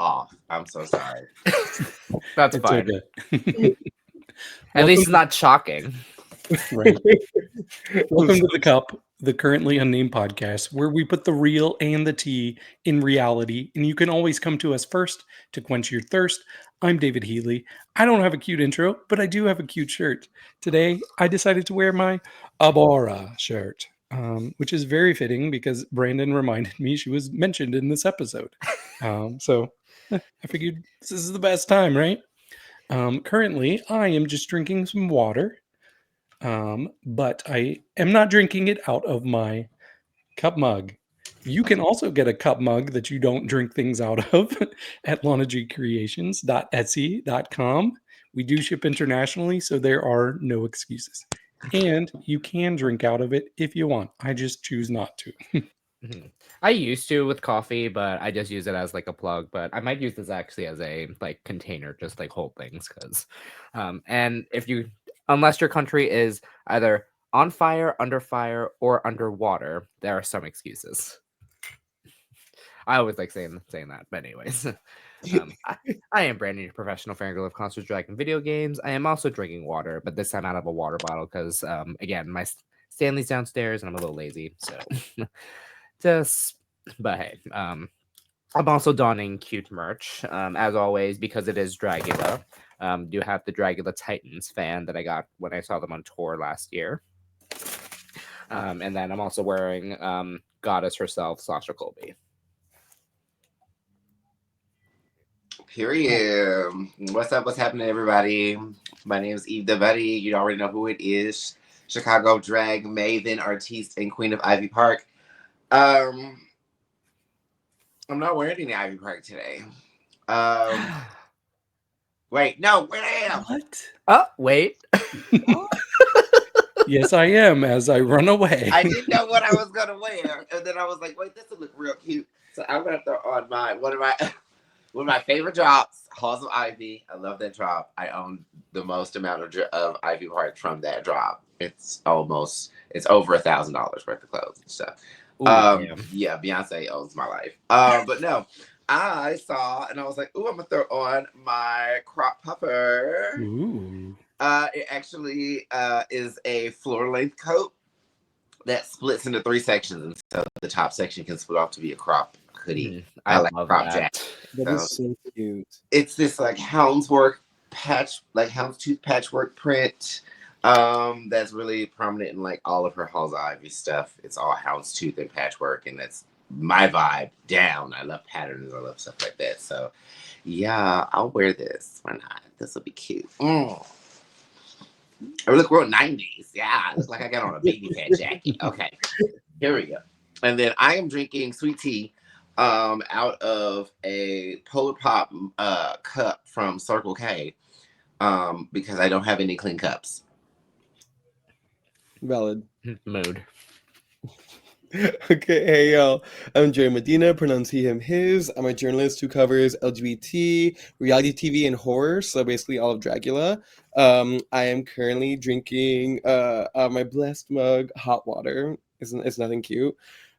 off. I'm so sorry. That's It's fine. okay. At least it's not shocking. Right. Welcome to the Cup, the Currently Unnamed Podcast, where we put the real and the tea in reality, and you can always come to us first to quench your thirst. I'm David Healy. I don't have a cute intro, but I do have a cute shirt. Today, I decided to wear my Abora shirt, which is very fitting because Brandon reminded me she was mentioned in this episode. So I figured this is the best time, right? Currently, I am just drinking some water. But I am not drinking it out of my cup mug. You can also get a cup mug that you don't drink things out of at lonagcreations.etsy.com. We do ship internationally, so there are no excuses. And you can drink out of it if you want. I just choose not to. I used to with coffee, but I just use it as like a plug. But I might use this actually as a like container, just like hold things, because and if you unless your country is either on fire, or underwater, there are some excuses. I always like saying that, but anyways. I am Brandon, your professional fangirl of Concerts, Dragon video games. I am also drinking water, but this time out of a water bottle because, again, my Stanley's downstairs and I'm a little lazy. So, but hey, I'm also donning cute merch, as always, because it is Dragula. Do have the Dragula Titans fan that I got when I saw them on tour last year. And then I'm also wearing Goddess herself, Sasha Colby. Period. What's up? What's happening, everybody? My name is Eve the Buddy. You already know who it is. Chicago drag maven, artiste, and queen of Ivy Park. I'm not wearing any Ivy Park today. Wait, no, where I am. What? Oh, wait. Yes, I am, as I run away. I didn't know what I was gonna wear, and then I was like, "Wait, this will look real cute." So I'm gonna throw on one of my favorite drops, Halls of Ivy. I love that drop. I own the most amount of Ivy Park from that drop. It's over $1,000 worth of clothes and stuff. Ooh, yeah, Beyonce owns my life. But no, I saw and I was like, "Ooh, I'm gonna throw on my crop puffer." Ooh. It actually is a floor length coat that splits into 3 sections, and so the top section can split off to be a crop hoodie. I like love crop that. jacket. That is so cute. It's this like houndstooth patchwork print. That's really prominent in like all of her Halls of Ivy stuff. It's all houndstooth and patchwork, and that's my vibe down. I love patterns. I love stuff like that. So yeah, I'll wear this. Why not? This will be cute. I look real 90s. Yeah, it looks like I got on a baby fat jacket. Okay, here we go. And then I am drinking sweet tea out of a Polar Pop cup from Circle K because I don't have any clean cups. Valid. Mood. Okay, hey y'all. I'm Jerry Medina, pronounce he, him, his. I'm a journalist who covers LGBT, reality TV, and horror, so basically all of Dragula. I am currently drinking my blessed mug hot water. It's nothing cute.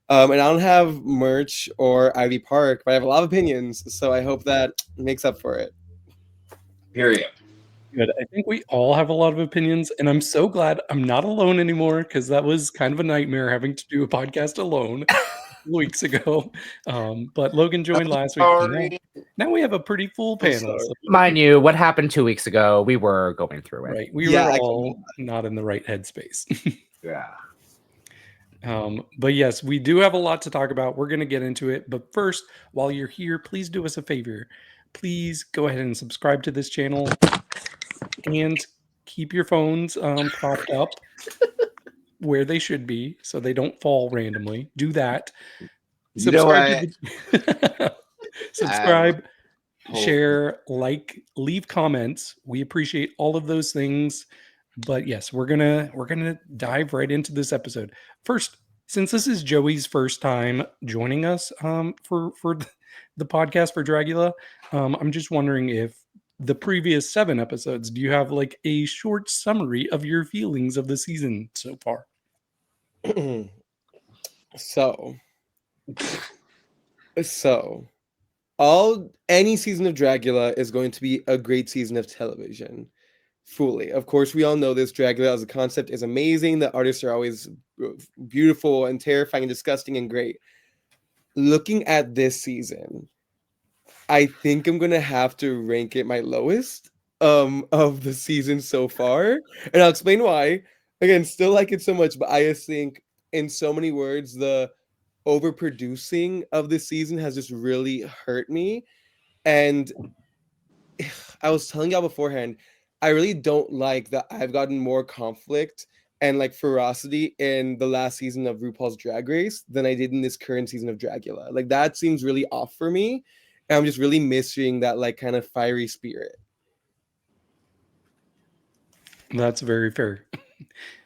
And I don't have merch or Ivy Park, but I have a lot of opinions, so I hope that makes up for it. Period. Good. I think we all have a lot of opinions, and I'm so glad I'm not alone anymore because that was kind of a nightmare having to do a podcast alone weeks ago. But Logan joined last week. Sorry. Now we have a pretty full panel. So, Mind you, what happened 2 weeks ago, we were going through it. right, we Yeah, were I all not in the right headspace. Yeah. But yes, we do have a lot to talk about. We're going to get into it. But first, while you're here, please do us a favor. Please go ahead and subscribe to this channel and keep your phones propped up where they should be so they don't fall randomly. Do that. You know what? Subscribe, share, like, leave comments. We appreciate all of those things. But yes, we're gonna dive right into this episode. First, since this is Joey's first time joining us for the podcast for Dragula, I'm just wondering if the previous 7 episodes, do you have like a short summary of your feelings of the season so far? So any season of Dragula is going to be a great season of television. Fully. Of course, we all know this. Dragula as a concept is amazing. The artists are always beautiful and terrifying and disgusting and great. Looking at this season, I think I'm gonna have to rank it my lowest of the season so far. And I'll explain why. Again, still like it so much, but I just think in so many words, the overproducing of this season has just really hurt me. And I was telling y'all beforehand, I really don't like that I've gotten more conflict and like ferocity in the last season of RuPaul's Drag Race than I did in this current season of Dragula. Like that seems really off for me. And I'm just really missing that like kind of fiery spirit. That's very fair.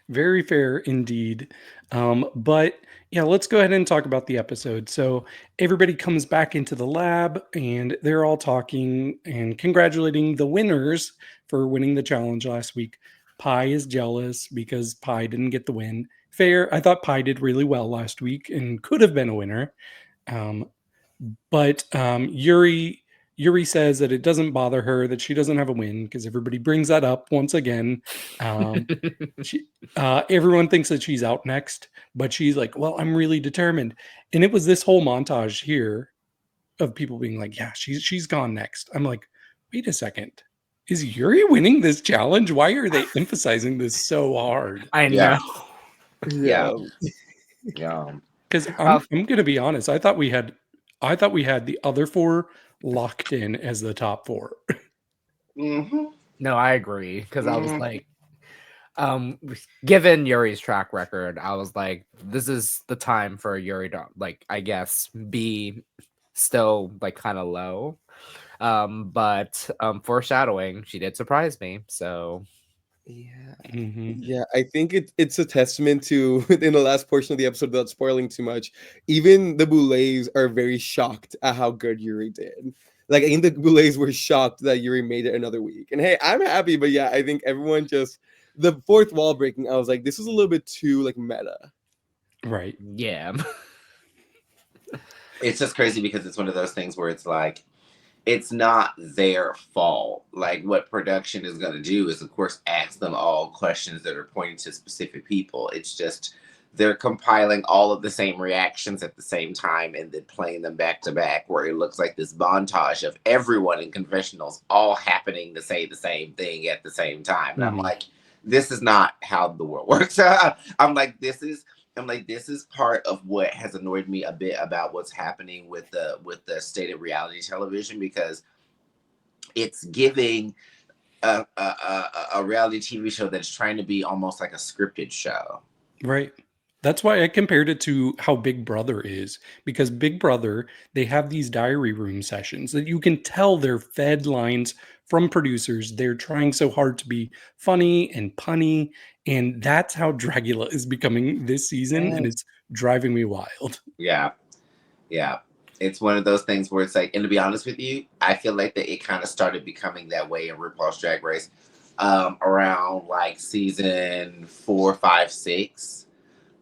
Very fair indeed. But yeah, let's go ahead and talk about the episode. So everybody comes back into the lab and they're all talking and congratulating the winners for winning the challenge last week. Pi is jealous because Pi didn't get the win. Fair. I thought Pi did really well last week and could have been a winner. But Yuri says that it doesn't bother her that she doesn't have a win because everybody brings that up once again. Everyone thinks that she's out next, but she's like, well, I'm really determined. And it was this whole montage here of people being like, yeah, she's gone next. I'm like, wait a second. Is Yuri winning this challenge? Why are they emphasizing this so hard? I know. Yeah. Yeah. Because I'm going to be honest. I thought we had the other four locked in as the top four. Mm-hmm. No, I agree. Because I was like, given Yuri's track record, I was like, this is the time for Yuri to, like, I guess, be still like kind of low. But foreshadowing, she did surprise me. So Yeah. Mm-hmm. Yeah, I think it's a testament to in the last portion of the episode, without spoiling too much, even the Boulets are very shocked at how good Yuri did. Like, I think the Boulets were shocked that Yuri made it another week. And hey, I'm happy, but yeah, I think everyone just the fourth wall breaking, I was like, this is a little bit too like meta. Right. yeah. It's just crazy because it's one of those things where it's like, it's not their fault. Like, what production is going to do is, of course, ask them all questions that are pointing to specific people. It's just they're compiling all of the same reactions at the same time and then playing them back to back, where it looks like this montage of everyone in confessionals all happening to say the same thing at the same time. And I'm like, this is not how the world works. I'm like, this is part of what has annoyed me a bit about what's happening with the state of reality television, because it's giving a reality TV show that's trying to be almost like a scripted show. Right. That's why I compared it to how Big Brother is, because Big Brother, they have these diary room sessions that you can tell they're fed lines from producers. They're trying so hard to be funny and punny. And that's how Dragula is becoming this season. And it's driving me wild. Yeah. Yeah. It's one of those things where it's like, and to be honest with you, I feel like that it kind of started becoming that way in RuPaul's Drag Race around like season 4, 5, 6.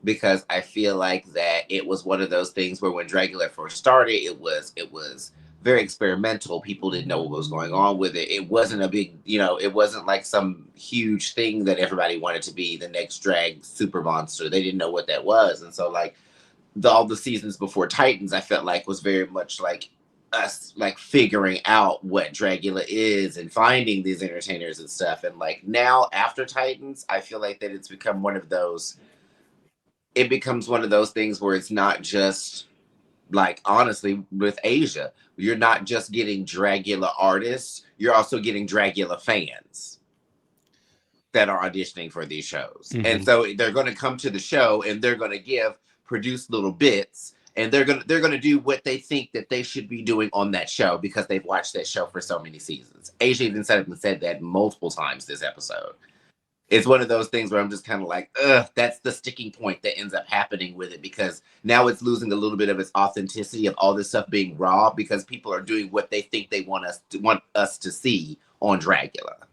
Because I feel like that it was one of those things where when Dragula first started, it was very experimental. People didn't know what was going on with it. It wasn't a big, it wasn't like some huge thing that everybody wanted to be the next drag super monster. They didn't know what that was. And so like all the seasons before Titans, I felt like was very much like us like figuring out what Dragula is and finding these entertainers and stuff. And like now after Titans, I feel like that it's become one of those, it becomes one of those things where it's not just like, honestly, with Asia, you're not just getting Dragula artists, you're also getting Dragula fans that are auditioning for these shows. Mm-hmm. And so they're going to come to the show and they're going to produce little bits, and they're going to do what they think that they should be doing on that show because they've watched that show for so many seasons. Asia even said that multiple times this episode. It's one of those things where I'm just kind of like, that's the sticking point that ends up happening with it, because now it's losing a little bit of its authenticity of all this stuff being raw because people are doing what they think they want us to see on Dragula.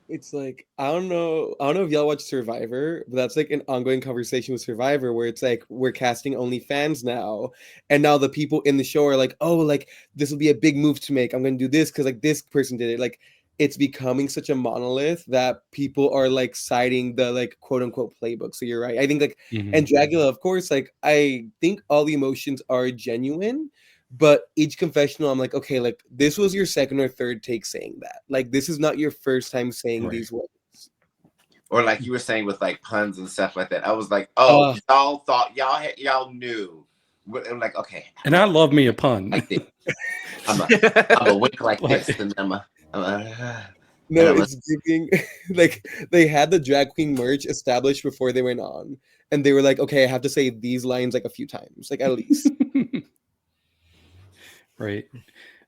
It's like I don't know if y'all watch Survivor, but that's like an ongoing conversation with Survivor where it's like we're casting OnlyFans now, and now the people in the show are like, oh, like this will be a big move to make. I'm gonna do this because like this person did it. Like it's becoming such a monolith that people are like citing the like quote unquote playbook. So you're right. I think like and Dragula, of course, like I think all the emotions are genuine. But each confessional, I'm like, okay, like this was your second or third take saying that. Like this is not your first time saying these words. Or like you were saying with like puns and stuff like that. I was like, oh, y'all thought y'all knew. I'm like, okay. And I love me a pun. I think I'm a wink like this, and no, it's giving like they had the drag queen merch established before they went on, and they were like, okay, I have to say these lines like a few times, like at least. Right.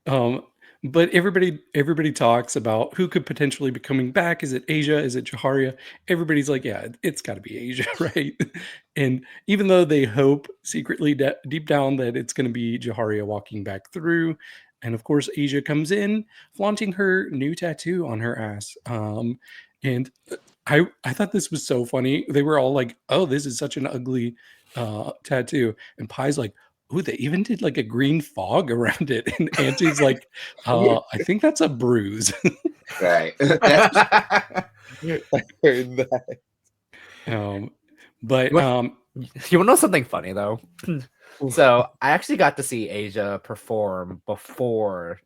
But everybody talks about who could potentially be coming back. Is it Asia? Is it Jaharia? Everybody's like, yeah, it's got to be Asia, right? And even though they hope secretly deep down that it's going to be Jaharia walking back through, and of course Asia comes in flaunting her new tattoo on her ass. And I thought this was so funny. They were all like, oh, this is such an ugly tattoo. And Pie's like, ooh, they even did like a green fog around it. And Auntie's like, I think that's a bruise. Right. I heard that. But you want to know something funny though? So I actually got to see Asia perform before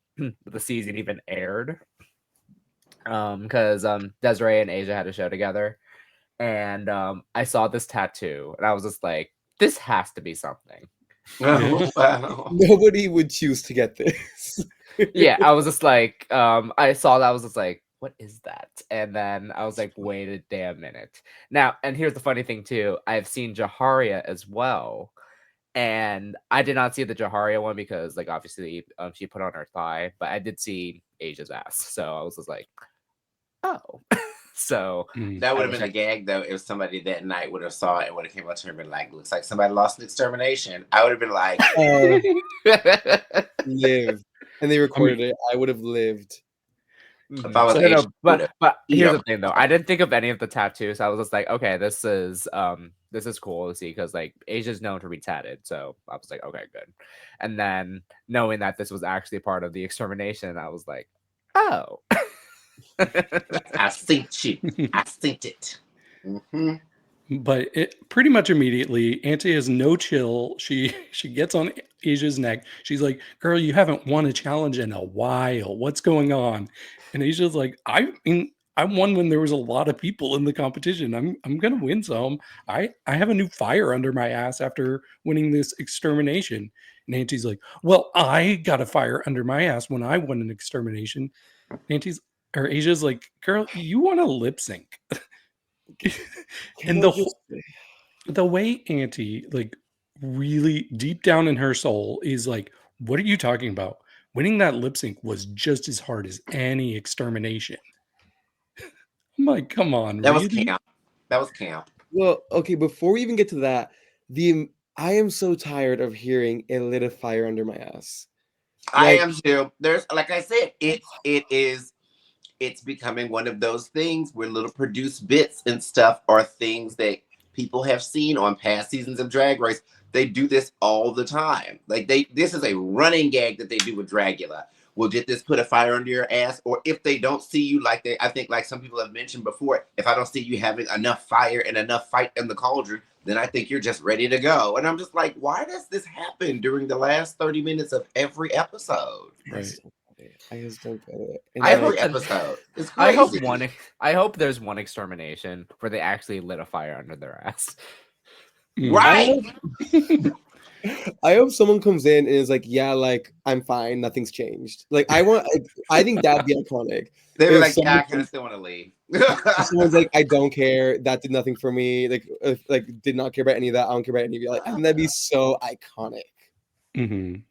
the season even aired. Because Desiree and Asia had a show together. And I saw this tattoo and I was just like, this has to be something. Oh, wow. Nobody would choose to get this. Yeah, I was just like, I saw that, I was just like, what is that? And then I was like, wait a damn minute. Now, and here's the funny thing too, I've seen Jaharia as well. And I did not see the Jaharia one because like obviously she put on her thigh, but I did see Asia's ass. So I was just like, oh. So that would have been a gag though if somebody that night would have saw it and would have came up to her and been like, looks like somebody lost an extermination. I would have been like, live. And they recorded it. I would have lived. If I was so, but here's the thing though, I didn't think of any of the tattoos. I was just like, okay, this is cool to see because like Asia's known to be tatted, so I was like, okay, good. And then knowing that this was actually part of the extermination, I was like, oh. I synced you. I synced it. But it pretty much immediately, Auntie has no chill. She gets on Asia's neck. She's like, girl, you haven't won a challenge in a while. What's going on? And Asia's like, I mean, I won when there was a lot of people in the competition. I'm gonna win some. I have a new fire under my ass after winning this extermination. And Auntie's like, well, I got a fire under my ass when I won an extermination. Asia's like, girl, you want to lip sync. And the way Auntie, like, really deep down in her soul is like, what are you talking about? Winning that lip sync was just as hard as any extermination. I'm like, come on. That was camp. That was camp. Well, okay, before we even get to that, I am so tired of hearing it lit a fire under my ass. I am too. There's, like I said, it's becoming one of those things where little produced bits and stuff are things that people have seen on past seasons of Drag Race. They do this all the time. Like this is a running gag that they do with Dragula. Will did this put a fire under your ass? Or if they don't see you I think like some people have mentioned before, if I don't see you having enough fire and enough fight in the cauldron, then I think you're just ready to go. And I'm just like, why does this happen during the last 30 minutes of every episode? Right. I just don't get it. Every episode. It's crazy. I hope there's one extermination where they actually lit a fire under their ass. Right. I hope someone comes in and is like, yeah, like I'm fine, nothing's changed. Like I think that'd be iconic. They were like, yeah, I kind of still want to leave. Someone's like, I don't care. That did nothing for me. Like did not care about any of that. I don't care about any of you. Like, and that'd be so iconic. Mm-hmm.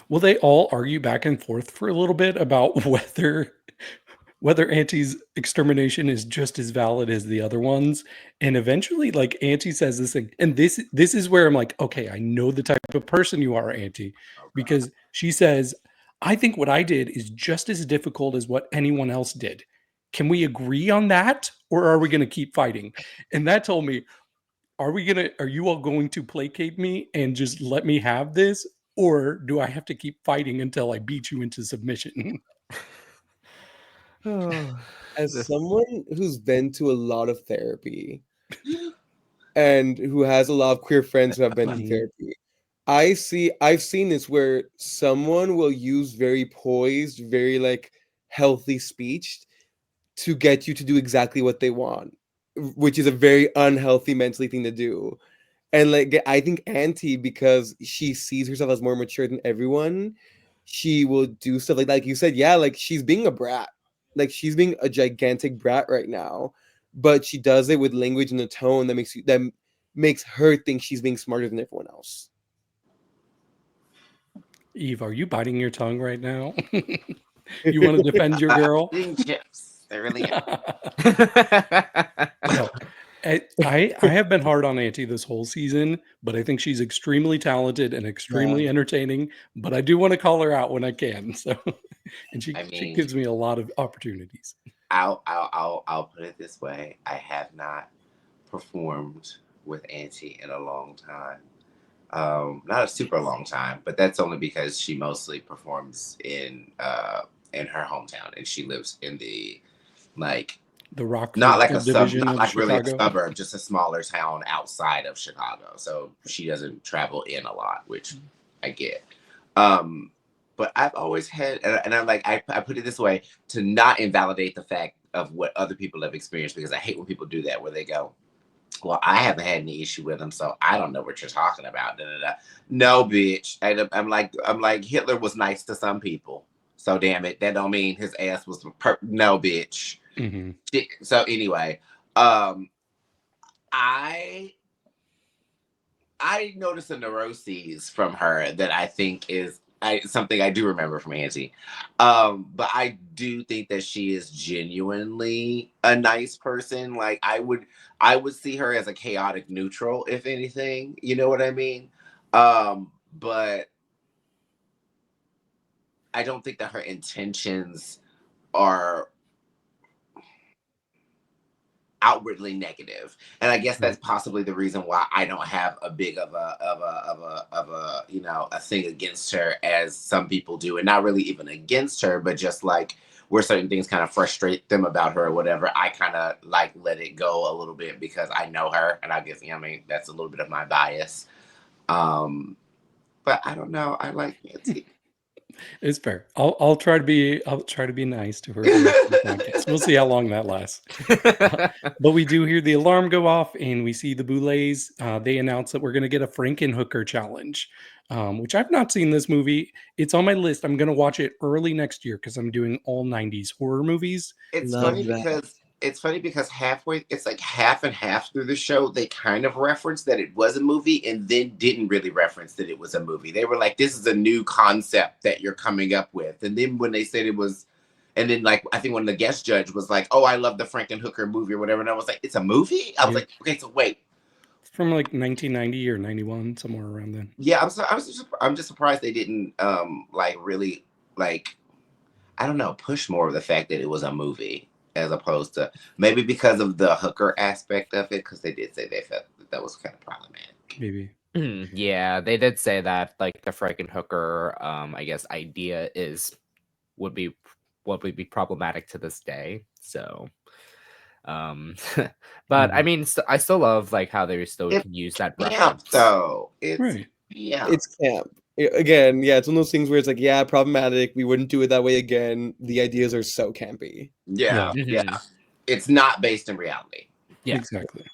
Well, they all argue back and forth for a little bit about whether Auntie's extermination is just as valid as the other ones. And eventually, like, Auntie says this thing. And this is where I'm like, okay, I know the type of person you are, Auntie. Because she says, I think what I did is just as difficult as what anyone else did. can we agree on that, or are we going to keep fighting? And that told me, are you all going to placate me and just let me have this, or do I have to keep fighting until I beat you into submission? As someone who's been to a lot of therapy and who has a lot of queer friends who have been to therapy, I've seen this where someone will use very poised, very like healthy speech to get you to do exactly what they want, which is a very unhealthy mentally thing to do. And like I think Auntie, because she sees herself as more mature than everyone, she will do stuff like you said, yeah, like she's being a brat. Like she's being a gigantic brat right now, but she does it with language and a tone that makes her think she's being smarter than everyone else. Eve, are you biting your tongue right now? You want to defend your girl? Eating chips. They really are. No. I have been hard on Auntie this whole season, but I think she's extremely talented and extremely entertaining. But I do want to call her out when I can. So, and she gives me a lot of opportunities. I'll put it this way: I have not performed with Auntie in a long time. Not a super long time, but that's only because she mostly performs in her hometown, and she lives in the Rock, not like a division, not like really a Chicago. suburb, just a smaller town outside of Chicago. So she doesn't travel in a lot, which I get. But I've always had, and I'm like, I put it this way to not invalidate the fact of what other people have experienced, because I hate when people do that, where they go, well, I haven't had any issue with them, so I don't know what you're talking about. Da, da, da. No, bitch. And I'm like, Hitler was nice to some people. So damn it, that don't mean his ass was no, bitch. Mm-hmm. So anyway, I noticed a neuroses from her that I think is something I do remember from Auntie. But I do think that she is genuinely a nice person. Like I would see her as a chaotic neutral, if anything. You know what I mean? But I don't think that her intentions are outwardly negative, and I guess that's possibly the reason why I don't have a big of a you know, a thing against her as some people do, and not really even against her, but just like where certain things kind of frustrate them about her or whatever, I kind of like let it go a little bit because I know her, and I guess, you know, I mean, that's a little bit of my bias. But I don't know. I like Nancy. It's fair. I'll try to be nice to her. We'll see how long that lasts. But we do hear the alarm go off, and we see the Boulets. They announce that we're going to get a Frankenhooker challenge, which I've not seen this movie. It's on my list. I'm going to watch it early next year because I'm doing all 90s horror movies. It's funny because halfway, it's like half and half through the show, they kind of referenced that it was a movie and then didn't really reference that it was a movie. They were like, this is a new concept that you're coming up with. And then when they said it was, and then like, I think when the guest judge was like, oh, I love the Frankenhooker movie or whatever. And I was like, it's a movie? I was like, okay, so wait. From like 1990 or 91, somewhere around then. Yeah, I'm just surprised they didn't like really like, I don't know, push more of the fact that it was a movie. As opposed to maybe because of the hooker aspect of it, because they did say they felt that was kind of problematic. Maybe. Yeah, they did say that like the Frankenhooker, I guess idea would be problematic to this day. So, but I mean, I still love like how they still can use that reference. Though it's right. Yeah, it's camp. Again, yeah, it's one of those things where it's like, yeah, problematic. We wouldn't do it that way again. The ideas are so campy. Yeah. It's not based in reality. Yeah, exactly.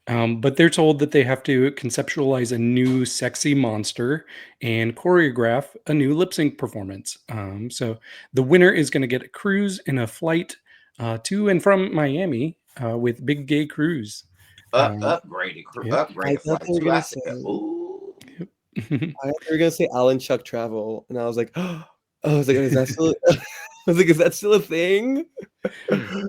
But they're told that they have to conceptualize a new sexy monster and choreograph a new lip sync performance. So the winner is going to get a cruise and a flight to and from Miami with Big Gay Cruise. Upgraded I thought they were going to say, I thought they were gonna say Alan Chuck Travel, and I was like, is that still? I was like, is that still a thing? I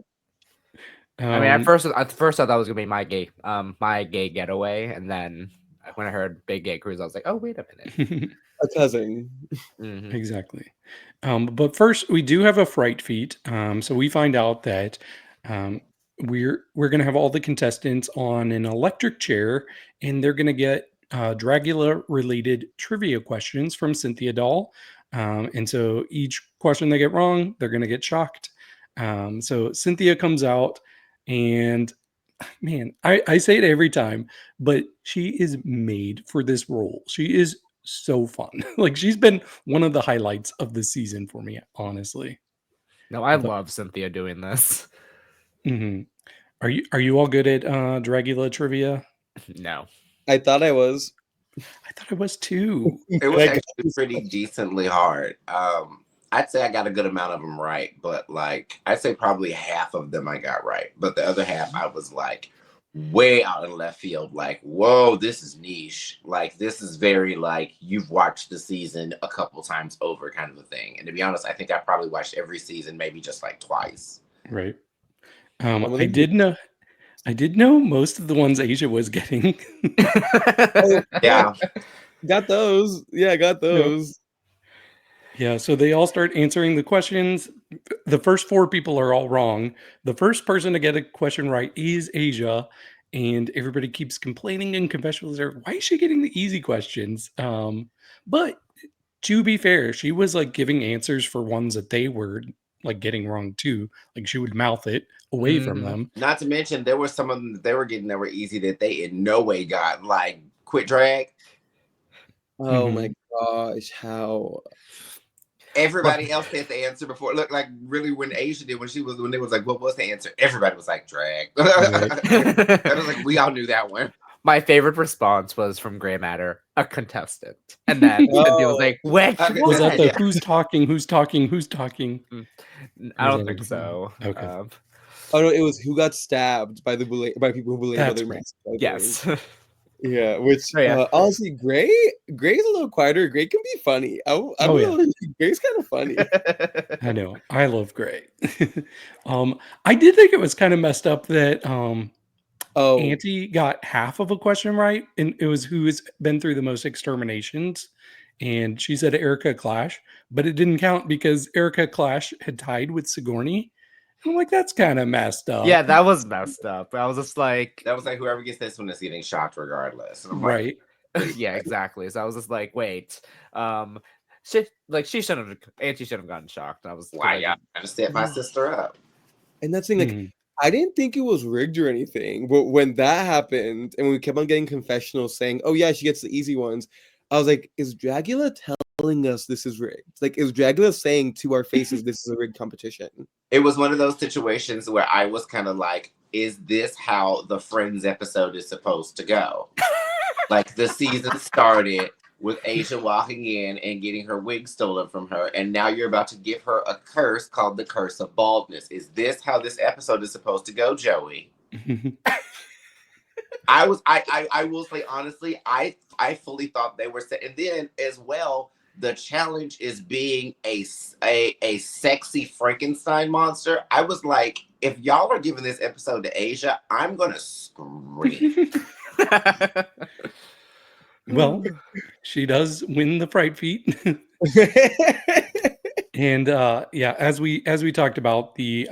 mean, at first I thought it was gonna be my gay getaway, and then when I heard Big Gay Cruise, I was like, oh, wait a minute. A cousin. Mhm. Exactly. But first, we do have a fright feat. So we find out that um, we're going to have all the contestants on an electric chair, and they're going to get Dragula related trivia questions from Cynthia Doll. And so each question they get wrong, they're going to get shocked. So Cynthia comes out, and man, I say it every time, but she is made for this role. She is so fun. Like she's been one of the highlights of the season for me, honestly. No, I But- love Cynthia doing this. Mhm. Are you all good at Dragula trivia? No. I thought I was. I thought I was too. It was I got actually pretty decently hard. I'd say I got a good amount of them right, but like I'd say probably half of them I got right, but the other half I was like way out in left field. Like, whoa, this is niche. Like, this is very like you've watched the season a couple times over, kind of a thing. And to be honest, I think I probably watched every season maybe just like twice. Right. I'm I did know most of the ones Asia was getting. Yeah. Got those. Yeah, I got those. Yeah, so they all start answering the questions. The first 4 people are all wrong. The first person to get a question right is Asia, and everybody keeps complaining in confessionals. Why is she getting the easy questions? But to be fair, she was like giving answers for ones that they were like getting wrong too. Like she would mouth it away from Mhm. them. Not to mention there were some of them that they were getting that were easy that they in no way got, like quit drag. Oh my gosh, how? Everybody else had the answer before. Look, like really when Asia did, when it was like, what was the answer? Everybody was like, drag. I was like, we all knew that one. My favorite response was from Grey Matter, a contestant. And then Cynthia was like, wait, Okay, Was that the Yeah. who's talking, who's talking, who's talking? I don't that think a so. different one? Okay. Oh no, it was who got stabbed by people who believe That's other right. masks. I think. Yes. Yeah, which Oh, yeah. honestly, Gray's a little quieter. Gray can be funny. Gray's kind of funny. I know. I love Gray. I did think it was kind of messed up that Oh, Auntie got half of a question right, and it was who has been through the most exterminations. And she said Erica Clash, but it didn't count because Erica Clash had tied with Sigourney. And I'm like, that's kind of messed up. Yeah, that was messed up. I was just like, That was like whoever gets this one is getting shocked regardless. And I'm like, Right. yeah, exactly. So I was just like, wait, she shouldn't have. Auntie should have gotten shocked. I was why y'all trying to set my sister up? and that's the thing. Like, Mhm. I didn't think it was rigged or anything, but when that happened and we kept on getting confessionals saying, "Oh yeah, she gets the easy ones," I was like, "Is Dragula telling us this is rigged? Like, is Dragula saying to our faces this is a rigged competition?" It was one of those situations where I was kind of like, is this how the Friends episode is supposed to go? Like the season started with Asia walking in and getting her wig stolen from her, and now you're about to give her a curse called the curse of baldness. Is this how this episode is supposed to go, Joey? I will say honestly, I fully thought they were set. And then as well, the challenge is being a sexy Frankenstein monster. I was like, if y'all are giving this episode to Asia, I'm gonna scream. Well, she does win the fright feat. And yeah, as we talked about, the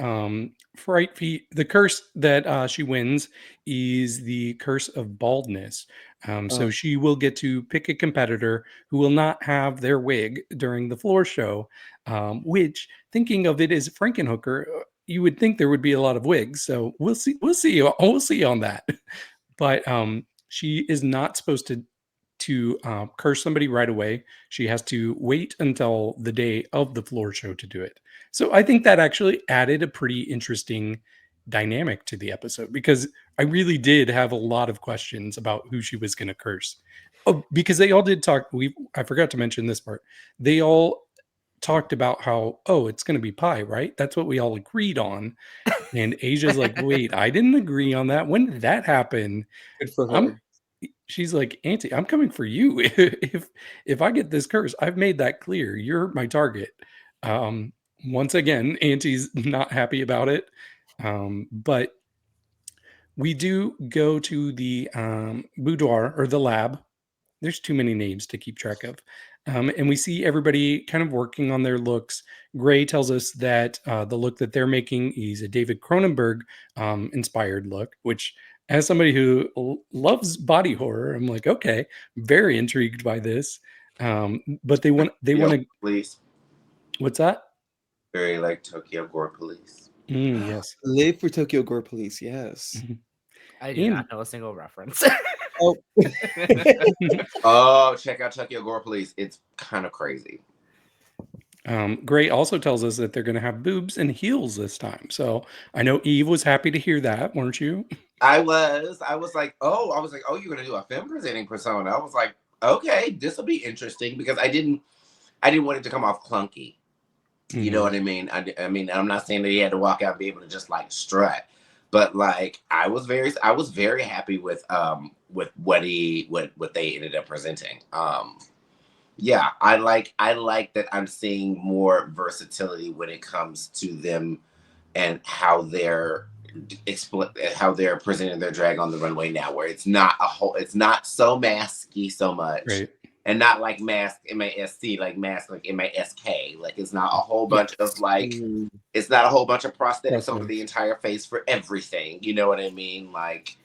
fright feat, the curse that she wins is the curse of baldness. So Oh. she will get to pick a competitor who will not have their wig during the floor show. Which, thinking of it as Frankenhooker, you would think there would be a lot of wigs. So we'll see. We'll see on that. But she is not supposed to curse somebody right away. She has to wait until the day of the floor show to do it. So I think that actually added a pretty interesting dynamic to the episode, because I really did have a lot of questions about who she was going to curse. Oh, because they all did talk. I forgot to mention this part. They all talked about how, oh, it's going to be pie, right? That's what we all agreed on. And Asia's like, wait, I didn't agree on that. When did that happen? Good for her. She's like, Auntie, I'm coming for you. If I get this curse, I've made that clear. You're my target. Once again, Auntie's not happy about it. But we do go to the boudoir or the lab. There's too many names to keep track of. And we see everybody kind of working on their looks. Gray tells us that the look that they're making is a David Cronenberg inspired look, which, as somebody who loves body horror, I'm like, okay, very intrigued by this. But they want to. Police. What's that? Very like Tokyo Gore Police. Yes. Live for Tokyo Gore Police. Yes. I do not know a single reference. Oh. Oh, check out Tokyo Gore Police. It's kind of crazy. Gray also tells us that they're going to have boobs and heels this time. So I know Eve was happy to hear that, weren't you? I was like, oh, you're going to do a femme presenting persona. I was like, okay, this will be interesting because I didn't want it to come off clunky. You know what I mean? I mean, I'm not saying that he had to walk out and be able to just like strut, but like I was very happy with what they ended up presenting. Yeah, I like that I'm seeing more versatility when it comes to them and how they're presenting their drag on the runway now, where it's not so masky so much. Right. And not like mask M-A-S-C, like mask like M-A-S-K. Like it's not a whole bunch of like it's not a whole bunch of prosthetics over the entire face for everything. You know what I mean? Like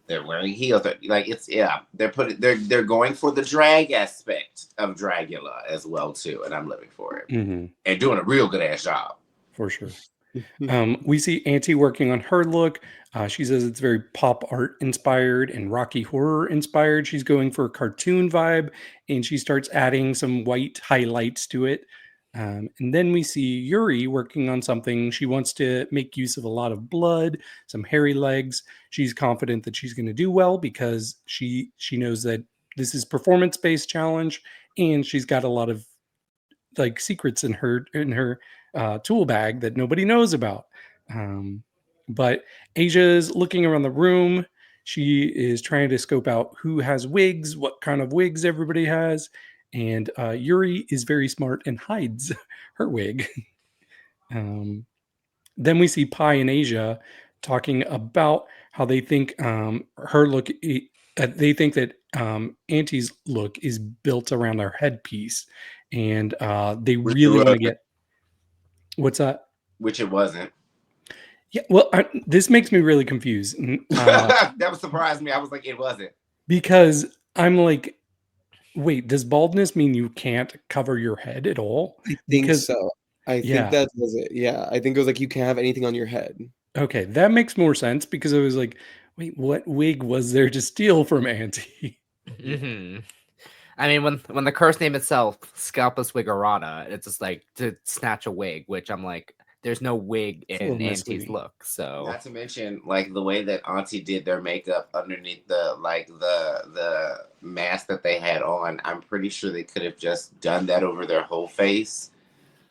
they're wearing heels. Like it's they're going for the drag aspect of Dragula as well too, and I'm living for it. And doing a real good ass job. For sure. We see Auntie working on her look. She says it's very pop art inspired and Rocky Horror inspired. She's going for a cartoon vibe, and she starts adding some white highlights to it. And then we see Yuri working on something. She wants to make use of a lot of blood, some hairy legs. She's confident that she's going to do well because she knows that this is performance-based challenge, and she's got a lot of like secrets in her tool bag that nobody knows about. But Asia's looking around the room. She is trying to scope out who has wigs, what kind of wigs everybody has. And Yuri is very smart and hides her wig. Then we see Pi and Asia talking about how they think her look, they think that Auntie's look is built around her headpiece. And they really want to get... What's that? Which it wasn't. Yeah, well, this makes me really confused. That would surprise me. I was like, it wasn't. Because I'm like, wait, does baldness mean you can't cover your head at all? I think so. I think that was it. Yeah, I think it was like you can't have anything on your head. Okay, that makes more sense because I was like, wait, what wig was there to steal from Auntie? I mean, when the curse name itself, Scalpus Wiggerata, it's just like to snatch a wig, which I'm like, there's no wig in Auntie's look. So not to mention like the way that Auntie did their makeup underneath the mask that they had on. I'm pretty sure they could have just done that over their whole face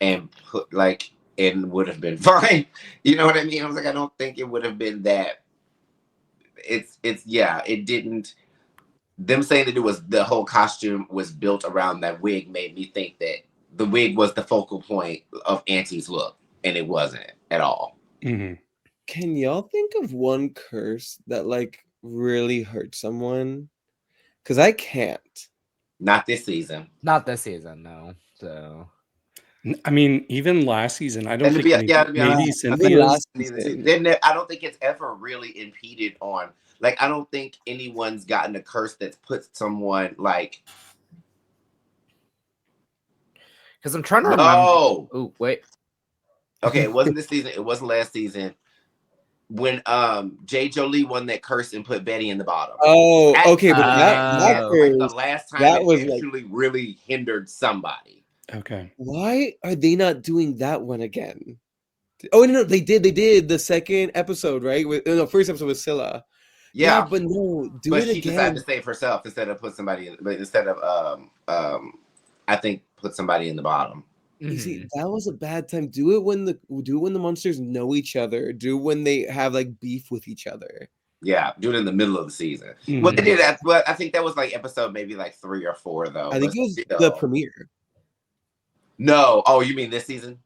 and put like it would have been fine. You know what I mean? I was like, I don't think it would have been that. It didn't. Them saying that it was the whole costume was built around that wig made me think that the wig was the focal point of Auntie's look, and it wasn't at all. Can y'all think of one curse that like really hurt someone? Because I can't. Not this season. Not this season, no. So, I mean, even last season, I don't think maybe Cynthia's. I don't think it's ever really impeded on. Like, I don't think anyone's gotten a curse that's put someone like. Because I'm trying to remember. Oh, wait. Okay, it wasn't this season. It wasn't last season. When J. Jolie won that curse and put Betty in the bottom. Oh, okay, but that curse, like the last time that was actually like, really hindered somebody. Okay. Why are they not doing that one again? Oh no, they did the second episode, right? First episode was Scylla. Yeah, but no, do but it she again. decided to save herself instead of put somebody in. But instead of I think put somebody in the bottom. You see, that was a bad time. Do it when the monsters know each other. Do it when they have like beef with each other. Yeah, do it in the middle of the season. Well, they did that, but I think that was like episode maybe like 3 or 4 though. I think it was the premiere. No, oh, you mean this season?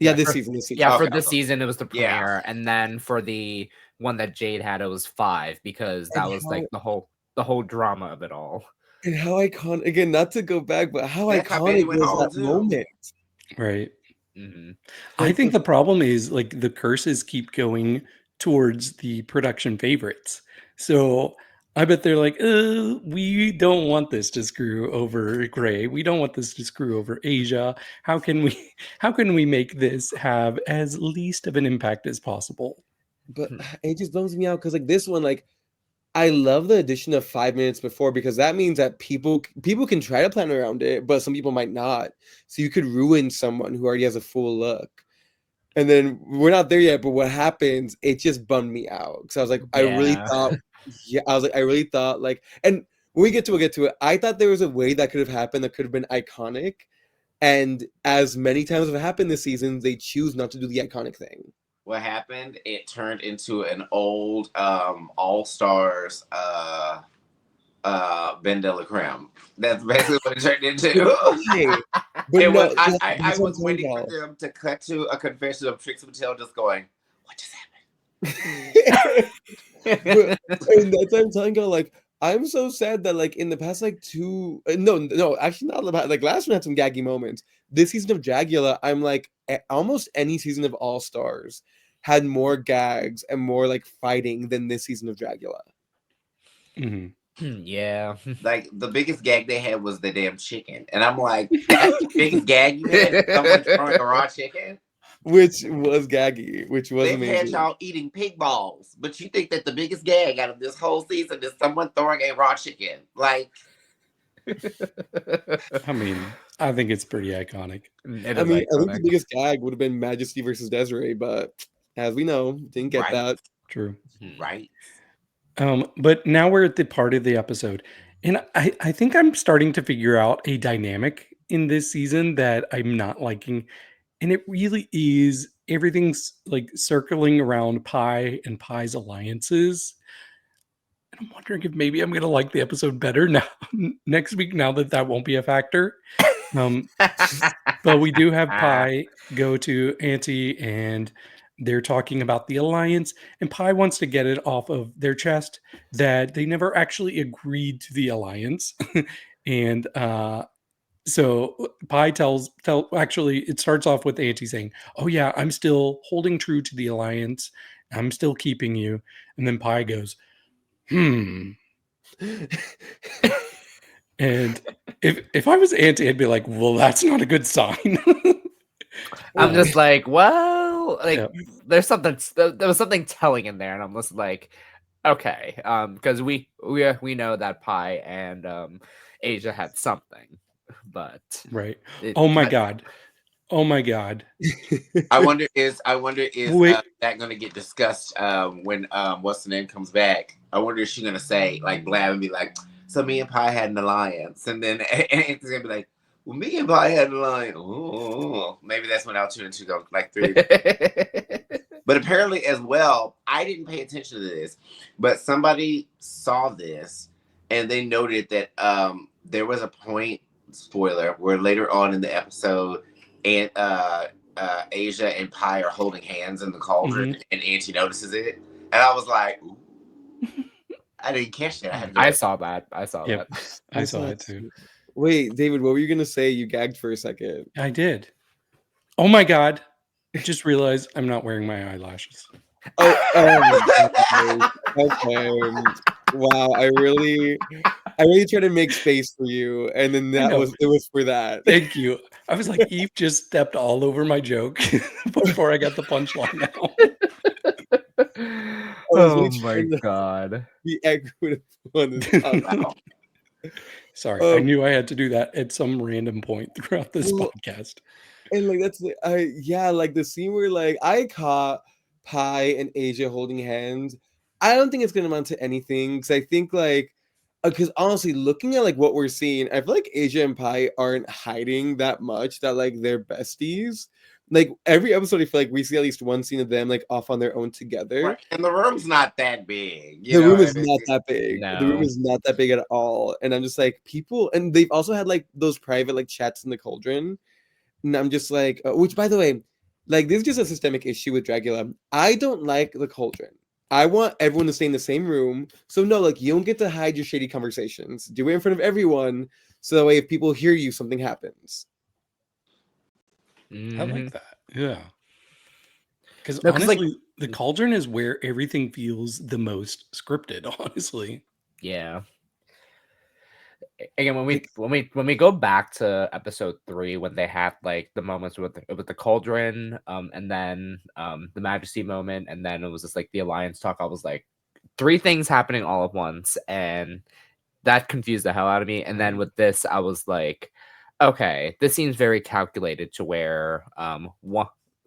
Yeah, Yeah, this for- season. This season. Yeah, for Okay. this season it was the Yeah. premiere, and then for the one that Jade had, it was 5 because that And was how- like the whole drama of it all. And how iconic, again, not to go back, but how That's how Betty iconic went was home, that too. moment? Right. Hmm I Like think the problem is like the curses keep going towards the production favorites. So I bet they're like, we don't want this to screw over Gray. We don't want this to screw over Asia. How can we make this have as least of an impact as possible? But it just bums me out because like this one, like I love the addition of 5 minutes before because that means that people can try to plan around it, but some people might not. So you could ruin someone who already has a full look. And then we're not there yet, but what happens? It just bummed me out because I was like, I really Yeah. thought, I really thought like, and when we get to it, I thought there was a way that could have happened that could have been iconic. And as many times have happened this season, they choose not to do the iconic thing. What happened? It turned into an old All Stars Ben de la Creme. That's basically what it turned into. But It no, was, I that's what was I'm waiting talking for them to cut to a confession of Trixie Mattel just going, what just about. And that's what I'm telling you, like, I'm so sad that like in the past like no, actually not about like last one had some gaggy moments. This season of Dragula, I'm like almost any season of All Stars had more gags and more like fighting than this season of Dragula. Mhm. Yeah. Like the biggest gag they had was the damn chicken. And I'm like, that's the biggest gag you had? Someone throwing a raw chicken? Which was gaggy, which was They've had amazing. y'all eating pig balls, but you think that the biggest gag out of this whole season is someone throwing a raw chicken? Like, I mean, I think it's pretty iconic. It I is mean, I think the iconic. biggest gag would have been Majesty versus Desiree, but as we know, didn't get Right. that. True. right? But now we're at the part of the episode, and I think I'm starting to figure out a dynamic in this season that I'm not liking, and it really is everything's like circling around Pi and Pi's alliances. And I'm wondering if maybe I'm going to like the episode better now next week now that won't be a factor. But we do have Pi go to Auntie and they're talking about the alliance, and Pi wants to get it off of their chest that they never actually agreed to the alliance. And so Pi actually it starts off with Auntie saying, "Oh yeah, I'm still holding true to the alliance. I'm still keeping you." And then Pi goes, "Hmm." And if I was Auntie, I'd be like, "Well, that's not a good sign." I'm just like, well, like Yeah. there was something telling in there, and I'm just like, okay, because we know that Pi and Asia had something, but Right. Oh my god. I wonder is Wait. that going to get discussed when what's the name comes back? I wonder if she's going to say like blab and be like, so me and Pi had an alliance, and then Anthony's going to be like, well, me and Pi had an alliance. Ooh. Maybe that's when I'll tune into go like 3. But apparently as well, I didn't pay attention to this, but somebody saw this and they noted that there was a point, spoiler, where later on in the episode, and Asia and Pi are holding hands in the cauldron, and Auntie notices it, and I was like, ooh. I didn't catch that. I saw that. Yep. I saw it too. Wait, David, what were you gonna say? You gagged for a second. I did. Oh my god. I just realized I'm not wearing my eyelashes. Oh okay. Wow, I really tried to make space for you, and then it was for that. Thank you. I was like, Eve just stepped all over my joke before I got the punchline out. Oh my god. Be equitable on this topic. Sorry, I knew I had to do that at some random point throughout this podcast. And like that's like the scene where like I caught Pi and Asia holding hands. I don't think it's gonna amount to anything because I think like because honestly, looking at like what we're seeing, I feel like Asia and Pi aren't hiding that much that like they're besties. Like every episode, I feel like we see at least one scene of them like off on their own together. Right. And the room's not that big. The room is not that big. No. The room is not that big at all. And I'm just like people, and they've also had like those private like chats in the Cauldron. And I'm just like, which by the way, like this is just a systemic issue with Dragula. I don't like the Cauldron. I want everyone to stay in the same room. So no, like you don't get to hide your shady conversations. Do it in front of everyone. So that way if people hear you, something happens. I like that. Yeah. Because No, 'cause, like- honestly, the Cauldron is where everything feels the most scripted, honestly. Yeah. Again, when we go back to episode 3, when they had like the moments with the Cauldron, and then the Majesty moment, and then it was just like the Alliance talk, I was like, 3 things happening all at once, and that confused the hell out of me. And then with this, I was like, okay, this seems very calculated to where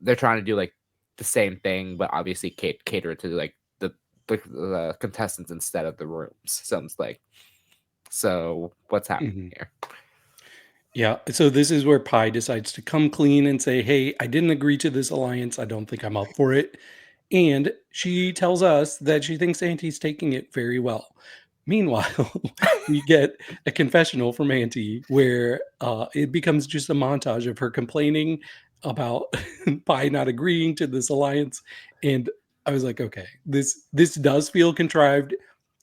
they're trying to do like the same thing, but obviously cater to like the contestants instead of the rooms. So it's like, so what's happening here? Yeah. So this is where Pi decides to come clean and say, hey, I didn't agree to this alliance. I don't think I'm up for it. And she tells us that she thinks Auntie's taking it very well. Meanwhile, we get a confessional from Auntie where it becomes just a montage of her complaining about Pi not agreeing to this alliance. And I was like, okay, this does feel contrived.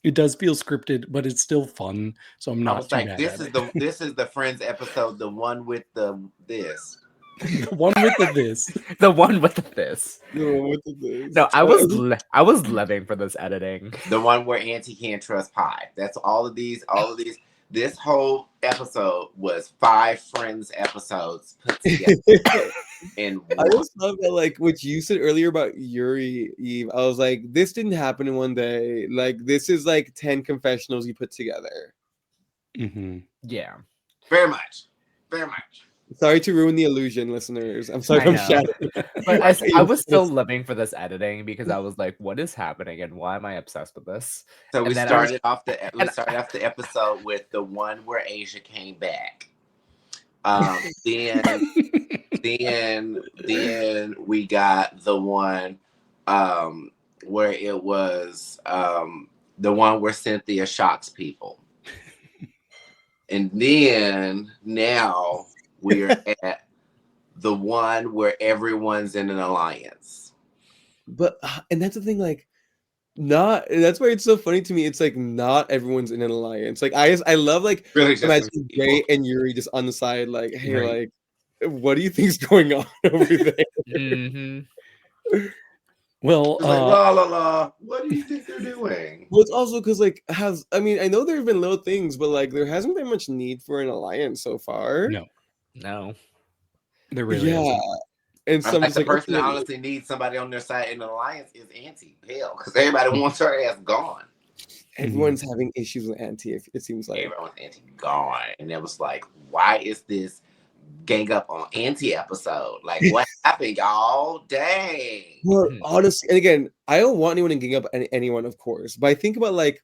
It does feel scripted, but it's still fun. So I'm I not was too like, mad this at is it. this is the Friends episode, the one with the this. The one with the this. The one with this. No, No, I was living for this editing. The one where Auntie can't trust Pie. That's all of these. This whole episode was 5 Friends episodes put together. And I just love that, like what you said earlier about Yuri, Eve. I was like, this didn't happen in one day. Like, this is like 10 confessionals you put together. Mm-hmm. Yeah. very much. Very much. Sorry to ruin the illusion, listeners. I'm sorry I I'm know. shouting. But I was still living for this editing because I was like, what is happening and why am I obsessed with this? So we And then started off the episode with the one where Asia came back. Then we got the one where it was the one where Cynthia shocks people. And then now we're at the one where everyone's in an alliance. But and that's the thing, like, that's why it's so funny to me. It's like not everyone's in an alliance. Like I love like Really just imagine people. Jay and Yuri just on the side, like, hey, Right. like, what do you think's going on over there? Mm-hmm. Well, It's like, la la la. What do you think they're doing? Well, it's also because like I know there have been little things, but like there hasn't been much need for an alliance so far. No. there really yeah. isn't. And I'm some like just the like person that okay, honestly needs somebody on their side in an alliance is Auntie. Hell, because everybody wants her ass gone. everyone's having issues with Auntie. It seems like. Everyone wants Auntie gone, and it was like, why is this gang up on Auntie episode? Like, what happened, y'all? Dang. Well, honestly, and again, I don't want anyone to gang up anyone, of course, but I think about like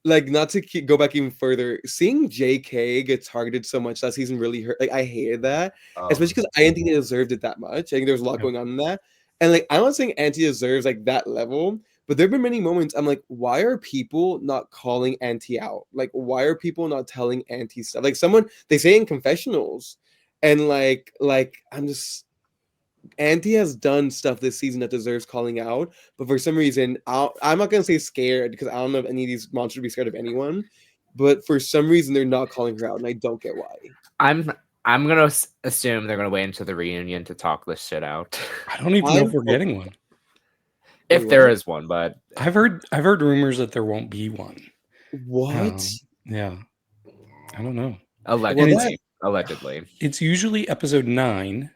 not to go back even further, seeing JK get targeted so much that season really hurt. Like, I hated that, especially because I didn't think they deserved it that much. I think there was a lot going on in that, and like I'm not saying Auntie deserves like that level, but there have been many moments I'm like, why are people not calling Auntie out? Like, why are people not telling Auntie stuff? Like, they say in confessionals, and like I'm just. Auntie has done stuff this season that deserves calling out, but for some reason, I'm not gonna say scared because I don't know if any of these monsters would be scared of anyone. But for some reason, they're not calling her out, and I don't get why. I'm gonna assume they're gonna wait until the reunion to talk this shit out. I don't even know if we're getting one. If there is one, but I've heard rumors that there won't be one. What? Yeah, I don't know. Allegedly. It's usually episode 9,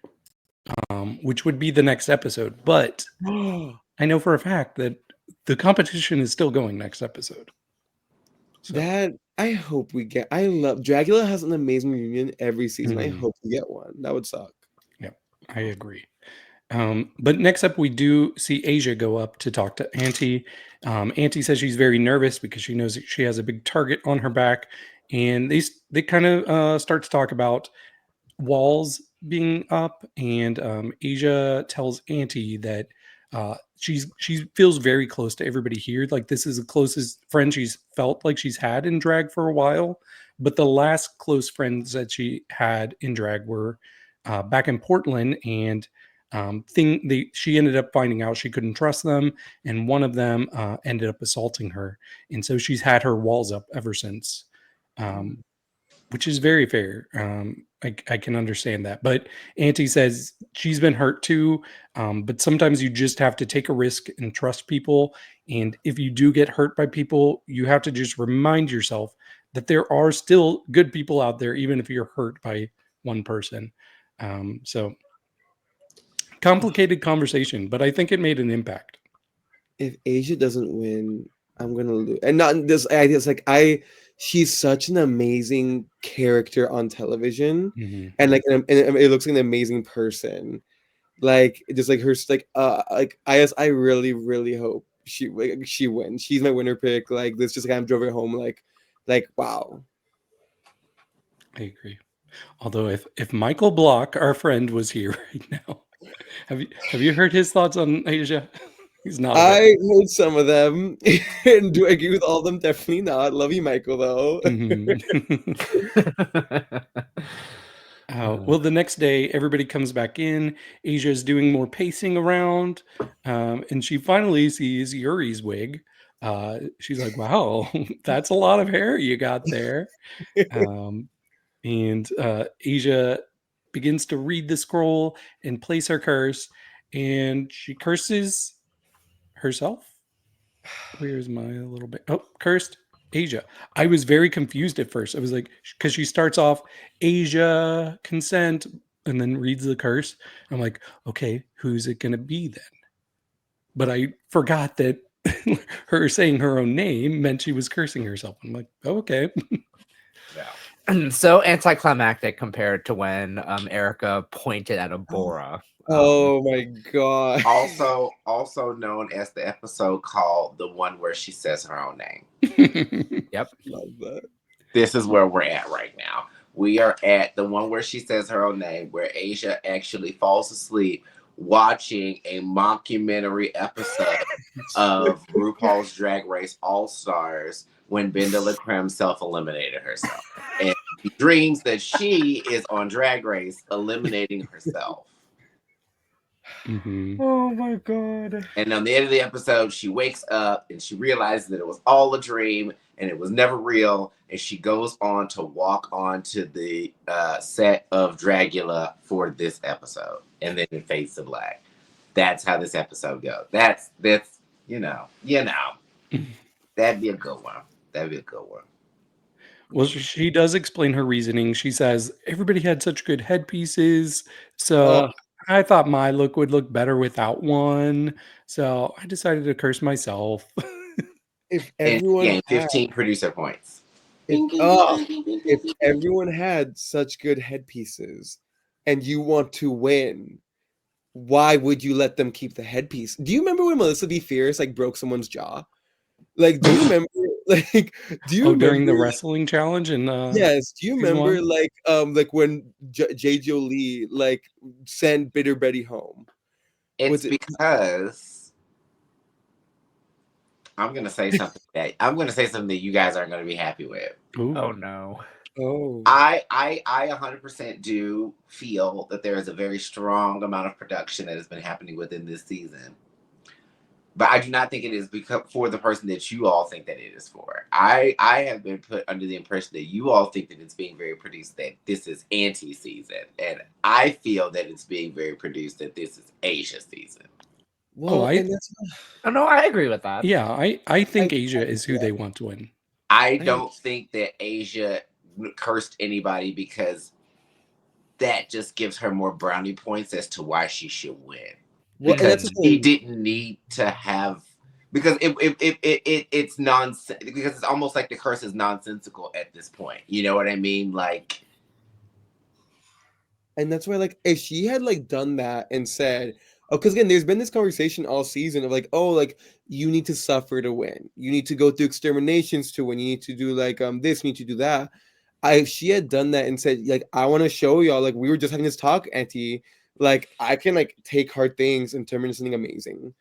which would be the next episode. But I know for a fact that the competition is still going next episode. So. That I hope we get. I love Dragula has an amazing reunion every season. I hope we get one. That would suck. Yeah, I agree. But next up, we do see Asia go up to talk to Auntie. Auntie says she's very nervous because she knows that she has a big target on her back, and they kind of start to talk about walls being up, and Asia tells Auntie that she feels very close to everybody here. Like, this is the closest friend she's felt like she's had in drag for a while. But the last close friends that she had in drag were back in Portland, and She ended up finding out she couldn't trust them, and one of them ended up assaulting her, and so she's had her walls up ever since, which is very fair. I can understand that, but Auntie says she's been hurt too, but sometimes you just have to take a risk and trust people, and if you do get hurt by people, you have to just remind yourself that there are still good people out there, even if you're hurt by one person. So complicated conversation, but I think it made an impact. If Asia doesn't win, I'm gonna lose. And not this idea. It's like she's such an amazing character on television, and like, and it looks like an amazing person. Like, just like her, I really, really hope she wins. She's my winner pick. Like, this just kind of drove it home. Like wow. I agree. Although if Michael Block, our friend, was here right now, have you heard his thoughts on Asia? He's not. I heard some of them, and do I agree with all of them? Definitely not. Love you, Michael, though. Well, the next day, everybody comes back in. Asia is doing more pacing around, and she finally sees Yuri's wig. She's like, "Wow, that's a lot of hair you got there." And Asia begins to read the scroll and place her curse, and she curses herself. Where's my little bit? Oh, cursed Asia. I was very confused at first. I was like, because she starts off Asia consent and then reads the curse. I'm like, okay, who's it going to be then? But I forgot that her saying her own name meant she was cursing herself. I'm like, oh, okay. Yeah. So anticlimactic compared to when Erica pointed at a Bora. Oh my god. Also known as the episode called the one where she says her own name. Yep. Love that. This is where we're at right now. We are at the one where she says her own name, where Asia actually falls asleep watching a mockumentary episode of RuPaul's Drag Race All Stars when Benda LaCreme self-eliminated herself. And she dreams that she is on Drag Race eliminating herself. Oh my god. And on the end of the episode, she wakes up and she realizes that it was all a dream and it was never real. And she goes on to walk onto the set of Dragula for this episode. And then it fades to black. That's how this episode goes. That's you know. That'd be a good one. Well, she does explain her reasoning. She says everybody had such good headpieces, so I thought my look would look better without one. So I decided to curse myself. If everyone gained 15 producer points. If everyone had such good headpieces and you want to win, why would you let them keep the headpiece? Do you remember when Melissa B. Fierce broke someone's jaw? Like, do you remember? During the wrestling challenge? And yes, do you remember when J. Jolie sent Bitter Betty home? It's because I'm gonna say something that you guys aren't gonna be happy with. Ooh. Oh no. Oh. I 100% do feel that there is a very strong amount of production that has been happening within this season. But I do not think it is for the person that you all think that it is for. I have been put under the impression that you all think that it's being very produced, that this is anti-season. And I feel that it's being very produced, that this is Asia season. Well, no, I agree with that. Yeah, I think Asia is who they want to win. I don't think that Asia cursed anybody because that just gives her more brownie points as to why she should win. Because he didn't need to have, because it's nonsense, because it's almost like the curse is nonsensical at this point. You know what I mean? And that's why, if she had done that and said, because again, there's been this conversation all season of you need to suffer to win. You need to go through exterminations to win. You need to do this, you need to do that. If she had done that and said, I want to show y'all, we were just having this talk, Auntie, I can take hard things and turn into something amazing.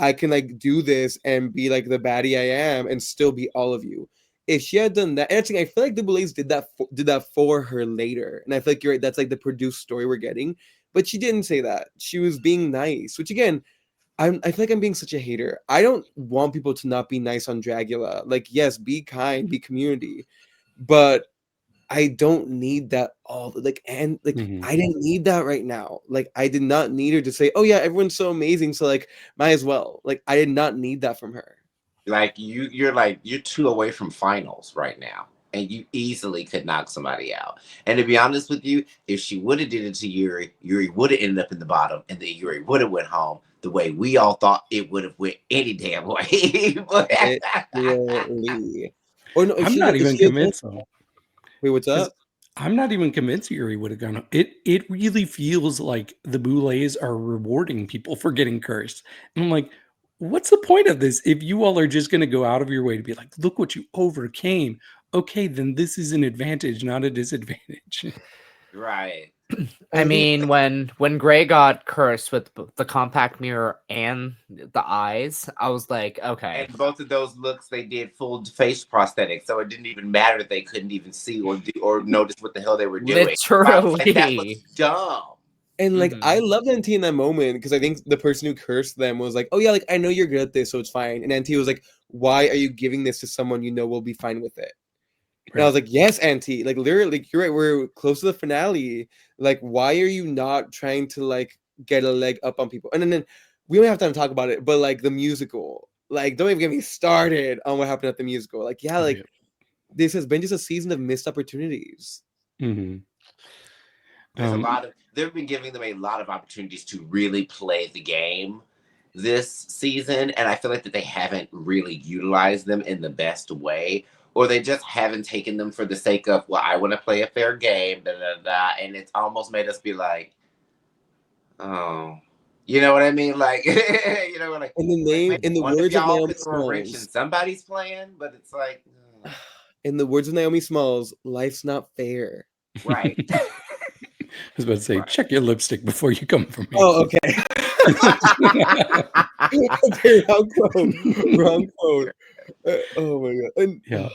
I can do this and be the baddie I am and still be all of you. If she had done that, and actually, I feel the Boulets did that for her later. And I feel you're right, that's the produced story we're getting. but she didn't say that. She was being nice, which again, I feel like I'm being such a hater. I don't want people to not be nice on Dragula. Like, yes, be kind, be community, but I don't need that all like, and like I didn't need that right now. Like, I did not need her to say, "Oh yeah, everyone's so amazing," so like might as well. Like, I did not need that from her. Like you're 2 away from finals right now, and you easily could knock somebody out. And to be honest with you, if she would have did it to Yuri, Yuri would have ended up in the bottom, and then Yuri would have went home the way we all thought it would have went any damn way. Literally. Or no, I'm not even convinced though. Wait, what's up? I'm not even convinced Yuri would have gone. It really feels like the Boulets are rewarding people for getting cursed. And I'm like, what's the point of this? If you all are just going to go out of your way to be like, look what you overcame. Okay, then this is an advantage, not a disadvantage. Right. I mean, when Gray got cursed with the compact mirror and the eyes, I was like, okay. And both of those looks, they did full face prosthetics, so it didn't even matter that they couldn't even see or notice what the hell they were doing. Literally, like, that was dumb. And like, I loved NT in that moment because I think the person who cursed them was like, "Oh yeah, like I know you're good at this, so it's fine." And NT was like, "Why are you giving this to someone you know will be fine with it?" And I was like, yes, Auntie. Like, literally, like, you're right. We're close to the finale. Like, why are you not trying to, like, get a leg up on people? And then we don't have time to talk about it, but, like, the musical. Like, don't even get me started on what happened at the musical. Like, yeah, like, this has been just a season of missed opportunities. There's a lot of, they've been giving them a lot of opportunities to really play the game this season. And I feel like that they haven't really utilized them in the best way. Or they just haven't taken them for the sake of, well, I want to play a fair game, and it's almost made us be like, oh, you know what I mean? Like, you know, like in the name, like, in the words of Naomi Smalls, somebody's playing, but it's like, in the words of Naomi Smalls, life's not fair. Right. I was about to say, check your lipstick before you come for me. Oh, okay. Okay, wrong quote. Oh my god! And, yeah.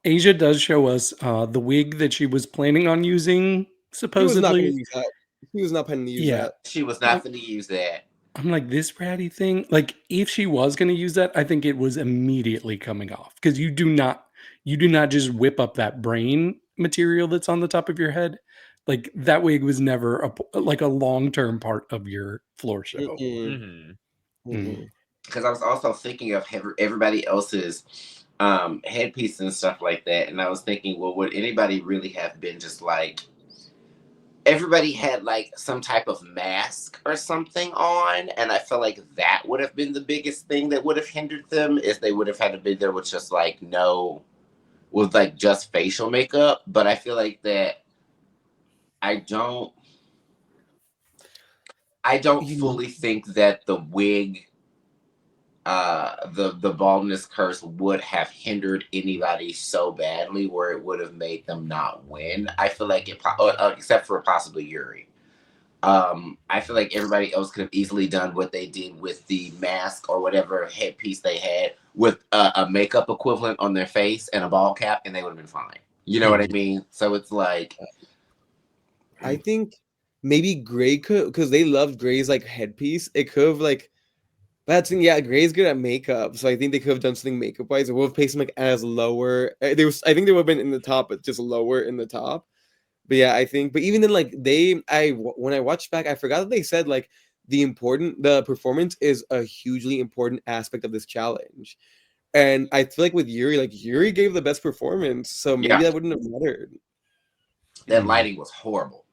Asia does show us the wig that she was planning on using. Supposedly, He was not planning to use that. She was not going to use that. I'm like, this ratty thing. Like, if she was going to use that, I think it was immediately coming off because you do not just whip up that brain material that's on the top of your head. Like, that wig was never a long-term part of your floor show. Because I was also thinking of everybody else's headpiece and stuff like that, and I was thinking, well, would anybody really have been just like, everybody had like some type of mask or something on, and I feel like that would have been the biggest thing that would have hindered them, is they would have had to be there with just like with like just facial makeup. But I feel like that I don't fully think that the wig, the baldness curse would have hindered anybody so badly where it would have made them not win. I feel like except for possibly Yuri. I feel like everybody else could have easily done what they did with the mask or whatever headpiece they had with a makeup equivalent on their face and a ball cap, and they would have been fine. You know what I mean? So it's like, I think maybe Gray could, because they loved Gray's like headpiece. It could have like, that's Gray's good at makeup, so I think they could have done something makeup wise. It would have placed him like as lower. I think they would have been in the top, but just lower in the top. But yeah, I think. But even then, like when I watched back, I forgot that they said like the performance is a hugely important aspect of this challenge. And I feel like with Yuri, like Yuri gave the best performance, so maybe that wouldn't have mattered. That lighting was horrible.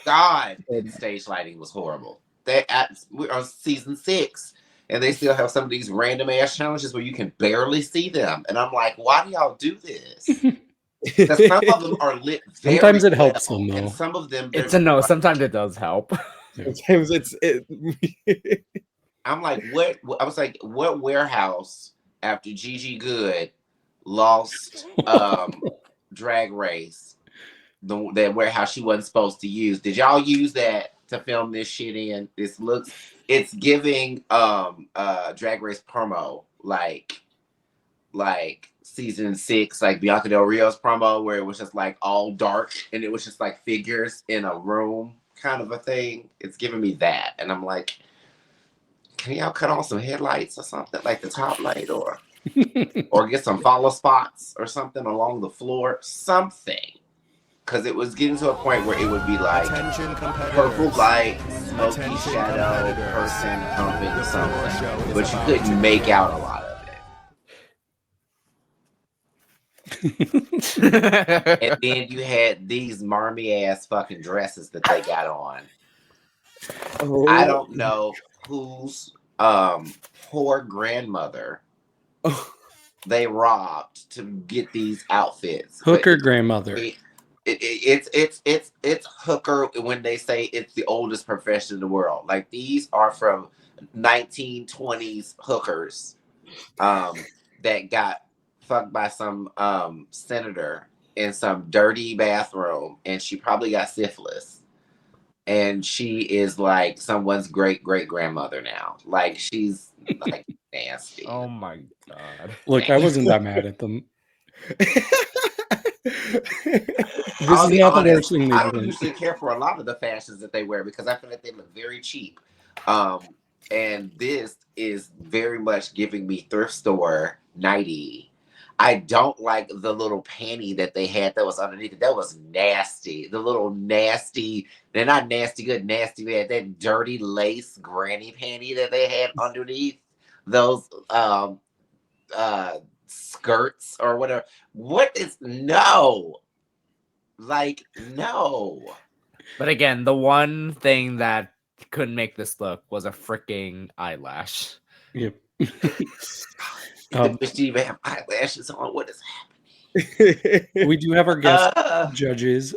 God, the stage lighting was horrible. We're on season 6, and they still have some of these random ass challenges where you can barely see them, and I'm like, why do y'all do this? Because some of them are lit very sometimes it helps them though, and some of them sometimes it does help. Sometimes I'm like, what? I was like, what warehouse after Gigi Good lost Drag Race, that warehouse she wasn't supposed to use? Did y'all use that to film this shit in? It's giving Drag Race promo like season 6, like Bianca Del Rio's promo, where it was just like all dark and it was just like figures in a room kind of a thing. It's giving me that. And I'm like, can y'all cut on some headlights or something, like the top light, or get some follow spots or something along the floor, something. Because it was getting to a point where it would be like purple light, smoky shadow, person humping something, but you couldn't make out a lot of it. And then you had these marmy ass fucking dresses that they got on. Oh. I don't know whose poor grandmother they robbed to get these outfits. Hooker grandmother. It's hooker when they say it's the oldest profession in the world. Like, these are from 1920s hookers that got fucked by some senator in some dirty bathroom, and she probably got syphilis. And she is like someone's great grandmother now. Like, she's like nasty. Oh my god! Look, I wasn't that mad at them. This I'll is be not the honest, worst thing I they've don't done. usually care for a lot of the fashions that they wear because I feel like they look very cheap. And this is very much giving me thrift store nighty. I don't like the little panty that they had that was underneath it. That was nasty. The little nasty, they're not nasty good, nasty bad. That dirty lace granny panty that they had underneath those skirts or whatever. What is no? Like, no. But again, the one thing that couldn't make this look was a freaking eyelash. Yep. Wish you even have eyelashes on. What is happening? We do have our guest judges,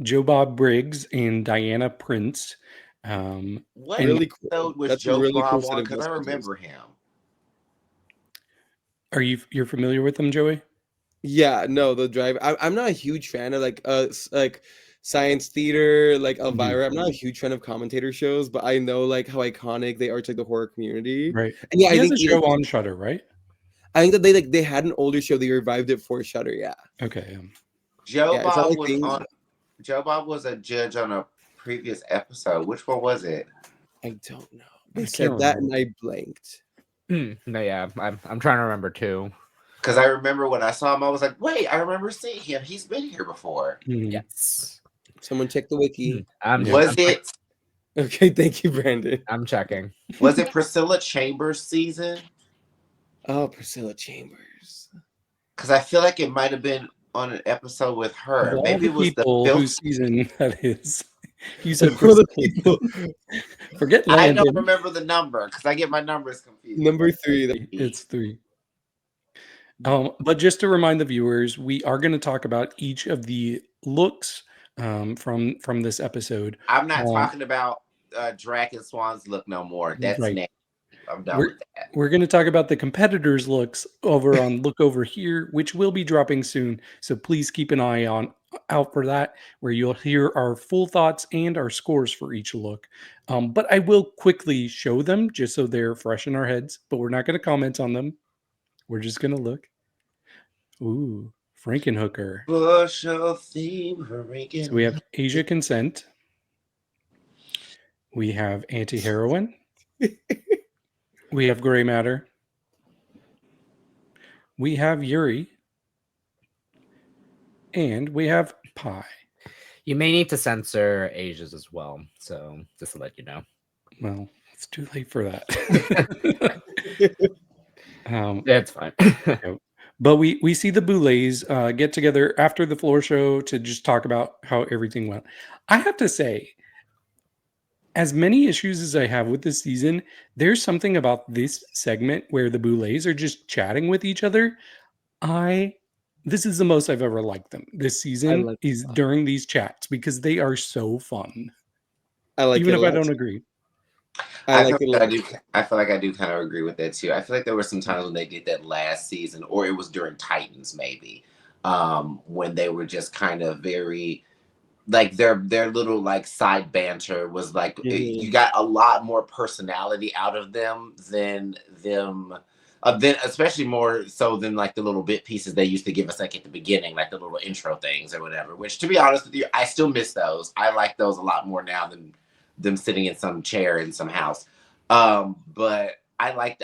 Joe Bob Briggs and Diana Prince. What really cool. episode was That's a Joe really Bob cool set on? of Because I guest remember him. Are you're familiar with them, Joey? Yeah, no, the drive. I'm not a huge fan of like science theater, like Elvira. I'm not a huge fan of commentator shows, but I know like how iconic they are to like the horror community. Right. And yeah, He I has think a show on Shudder, right? I think that they had an older show. They revived it for Shudder. Yeah. Okay. Joe Yeah, it's not Bob like was things- on. Joe Bob was a judge on a previous episode. Which one was it? I don't know. I They said can't that remember. and I blanked. No, yeah, I'm trying to remember too. Because I remember when I saw him, I was like, "Wait, I remember seeing him. He's been here before." Mhm. Yes. Someone check the wiki. Was it? Okay, thank you, Brandon. I'm checking. Was it Priscilla Chambers' season? Oh, Priscilla Chambers. Because I feel like it might have been on an episode with her. Of all Maybe the it was the people film. whose season that is. You said For the Priscilla. people. Forget I Landon. don't remember the number because I get my numbers confused. Number 3. It's 3. But just to remind the viewers, we are going to talk about each of the looks from this episode. I'm not talking about Drac and Swan's look no more. That's Right. nasty. I'm done with that. We're going to talk about the competitors' looks over on Look Over Here, which will be dropping soon. So please keep an eye out for that, where you'll hear our full thoughts and our scores for each look. But I will quickly show them just so they're fresh in our heads. But we're not going to comment on them. We're just going to look. Ooh, Frankenhooker. Floorshow theme for Rankin. So we have Asia Consent. We have Anti-Heroine. We have Gray Matter. We have Yuri. And we have Pie. You may need to censor Asia's as well. So just to let you know. Well, it's too late for that. That's fine. But we see the Boulets get together after the floor show to just talk about how everything went. I have to say, as many issues as I have with this season, there's something about this segment where the Boulets are just chatting with each other. This is the most I've ever liked them this season is during these chats because they are so fun. I like even it if a I lot. don't agree. I like it a lot. I feel like I do kind of agree with that too. I feel like there were some times when they did that last season, or it was during Titans maybe, when they were just kind of very, like their little like side banter was like you got a lot more personality out of them than them Then especially more so than like the little bit pieces they used to give us like at the beginning, like the little intro things or whatever. Which, to be honest with you, I still miss those. I like those a lot more now than them sitting in some chair in some house. But I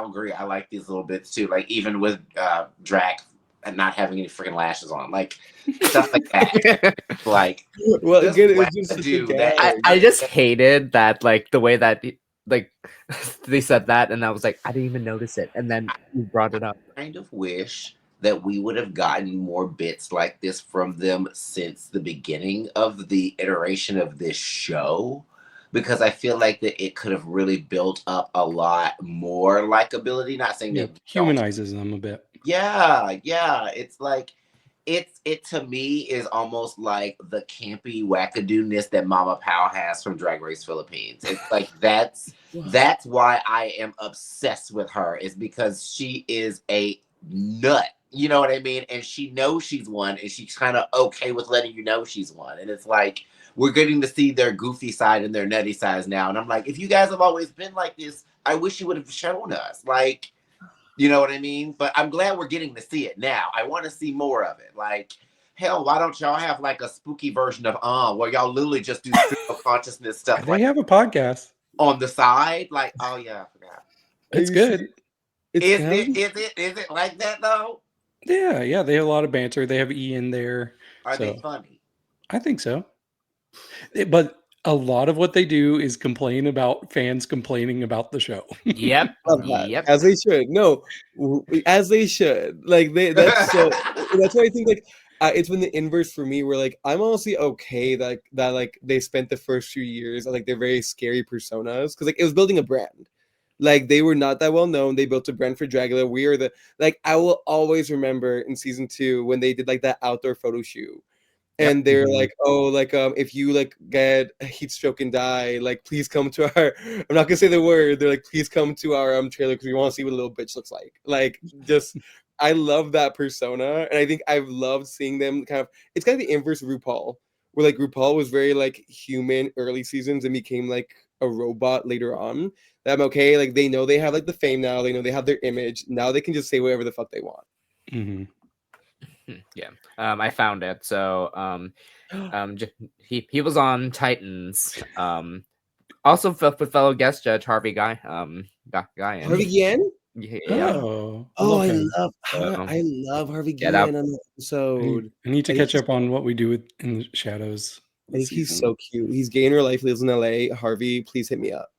agree. I like these little bits too. Like even with Drac and not having any freaking lashes on, like stuff like that. Like, Well, just again, what it's just to such do a that. gag. I just hated that, like the way that like they said that, and I was like, I didn't even notice it, and then you brought it up. Kind of wish that we would have gotten more bits like this from them since the beginning of the iteration of this show, because I feel like that it could have really built up a lot more likability. Not saying Yeah, that humanizes them a bit. yeah, it's like it to me is almost like the campy wackadoo-ness that Mama Pow has from Drag Race Philippines. It's like that's why I am obsessed with her, is because she is a nut. You know what I mean? And she knows she's one, and she's kind of okay with letting you know she's one. And it's like we're getting to see their goofy side and their nutty sides now. And I'm like, if you guys have always been like this, I wish you would have shown us. Like, you know what I mean? But I'm glad we're getting to see it now. I want to see more of it. Like, hell, why don't y'all have like a spooky version of where y'all literally just do stream consciousness stuff They like have a podcast. on the side? Like, oh yeah, I forgot. It's good. Is it like that though? Yeah. They have a lot of banter. They have Ian there. Are they So funny? I think so. But a lot of what they do is complain about fans complaining about the show. Yep. Love that. Yep. As they should. No, as they should. Like that's so. That's why I think like it's been the inverse for me. Where like I'm honestly okay that like they spent the first few years on like their very scary personas, because like it was building a brand. Like they were not that well known. They built a brand for Dragula. We are the like I will always remember in season 2 when they did like that outdoor photo shoot. And they're like, oh, like if you like get a heat stroke and die, like please come to our. I'm not gonna say the word. They're like, please come to our trailer because we want to see what a little bitch looks like. Like, just I love that persona, and I think I've loved seeing them kind of. It's kind of the inverse of RuPaul, where like RuPaul was very like human early seasons and became like a robot later on. That I'm okay. Like they know they have like the fame now. They know they have their image. Now they can just say whatever the fuck they want. Mm-hmm. Yeah. I found it. So he was on Titans. Also with fellow guest judge Harvey Guy. Guy. Harvey Guillen? Yeah. Oh, I love Harvey Get out. Guillen on the episode. I need to catch up on what we do in the shadows. I think he's so cute. He's gay in real life, lives in LA. Harvey, please hit me up.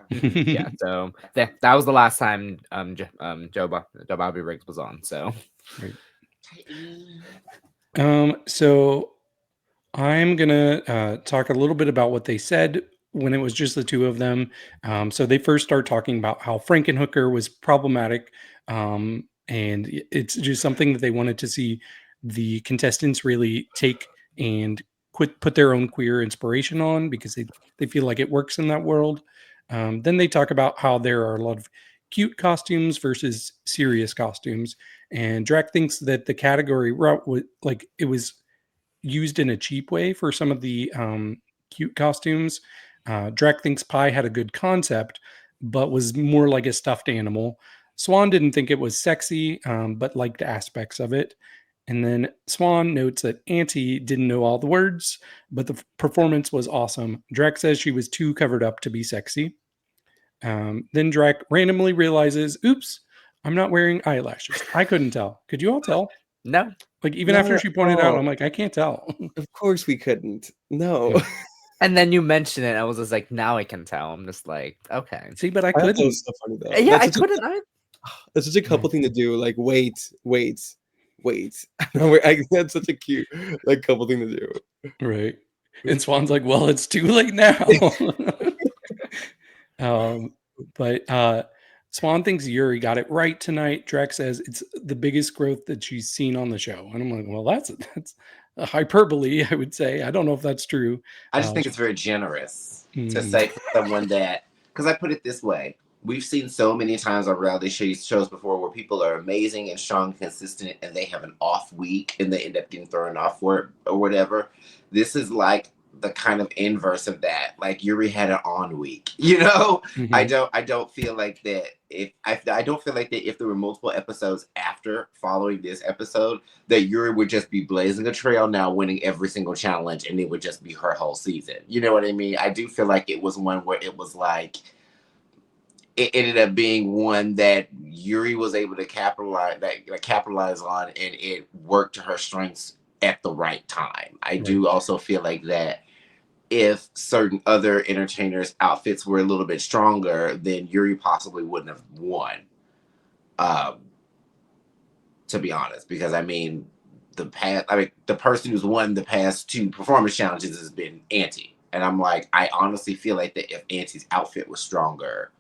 Yeah, so that was the last time Joe Bobby Riggs was on. So so I'm gonna talk a little bit about what they said when it was just the two of them. So they first start talking about how Frankenhooker was problematic, and it's just something that they wanted to see the contestants really take and put their own queer inspiration on, because they feel like it works in that world. Then they talk about how there are a lot of cute costumes versus serious costumes, and Drac thinks that the category it was used in a cheap way for some of the cute costumes. Drac thinks Pie had a good concept, but was more like a stuffed animal. Swan didn't think it was sexy, but liked aspects of it. And then Swan notes that Auntie didn't know all the words, but the performance was awesome. Drac says she was too covered up to be sexy. Then Drac randomly realizes, oops, I'm not wearing eyelashes. I couldn't tell. Could you all tell? no. Like even after she pointed out, I'm like, I can't tell. Of course we couldn't. No. And then you mentioned it. I was just like, now I can tell. I'm just like, okay. See, but I I thought that couldn't. was so funny though. Yeah, I That's such a- couldn't. That's such a couple thing to do. Like wait. That's such a cute like couple thing to do. Right. And Swan's like, well, it's too late now. But Swan thinks Yuri got it right tonight. Drac says it's the biggest growth that she's seen on the show. And I'm like, well, that's a hyperbole, I would say. I don't know if that's true. I just think it's very generous to say to someone that, because I put it this way. We've seen so many times on reality shows before where people are amazing and strong and consistent, and they have an off week and they end up getting thrown off for it or whatever. This is like the kind of inverse of that. Like Yuri had an on week, you know. Mhm. I don't feel like that. I don't feel like that if there were multiple episodes after following this episode, that Yuri would just be blazing a trail now, winning every single challenge, and it would just be her whole season. You know what I mean? I do feel like it was one where it was like it ended up being one that Yuri was able to capitalize on, and it worked to her strengths at the right time. I do also feel like that if certain other entertainers' outfits were a little bit stronger, then Yuri possibly wouldn't have won. To be honest, because I mean, the person who's won the past 2 performance challenges has been Auntie, and I'm like, I honestly feel like that if Auntie's outfit was stronger.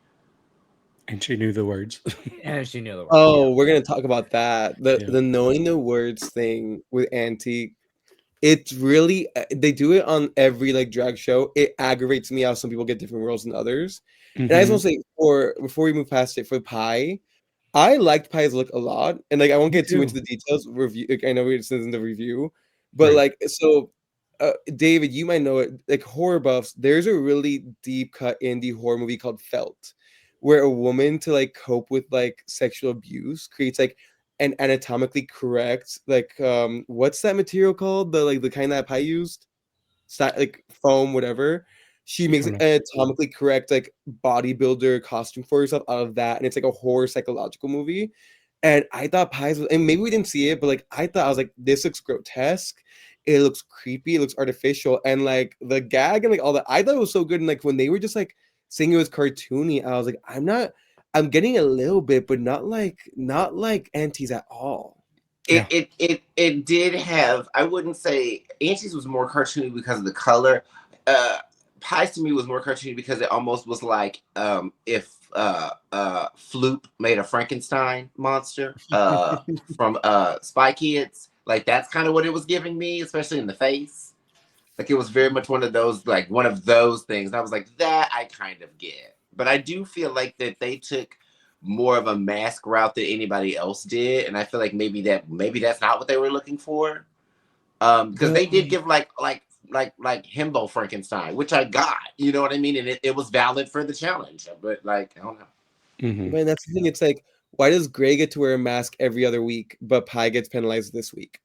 And she knew the words. And she knew the words. Oh, we're gonna talk about that. The knowing the words thing with Auntie. It's really, they do it on every like drag show. It aggravates me how some people get different roles than others. And I just want to say, before we move past it, for Pi, I liked Pi's look a lot, and like I won't get too into the details. Review, like, I know it's in the review, but like so, David, you might know it. Like horror buffs, there's a really deep cut indie horror movie called Felt, where a woman to like cope with like sexual abuse creates like an anatomically correct like what's that material called, the kind that Pi used, like foam, whatever. She makes an anatomically correct like bodybuilder costume for herself out of that, and it's like a horror psychological movie. And I thought Pi's was, and maybe we didn't see it, but like I thought, I was like, this looks grotesque, it looks creepy, it looks artificial, and like the gag and like all that, I thought it was so good. And like when they were just like saying it was cartoony, I was like, I'm getting a little bit, but not like Auntie's at all. It did have, I wouldn't say Auntie's was more cartoony because of the color. Pies to me was more cartoony because it almost was like if Floop made a Frankenstein monster from Spy Kids. Like that's kind of what it was giving me, especially in the face. Like it was very much one of those things. And I was like, that I kind of get. But I do feel like that they took more of a mask route than anybody else did, and I feel like maybe that's not what they were looking for. Because they did give like Himbo Frankenstein, which I got, you know what I mean, and it was valid for the challenge. But like, I don't know. Man, that's the thing. It's like, why does Gray get to wear a mask every other week, but Pi gets penalized this week?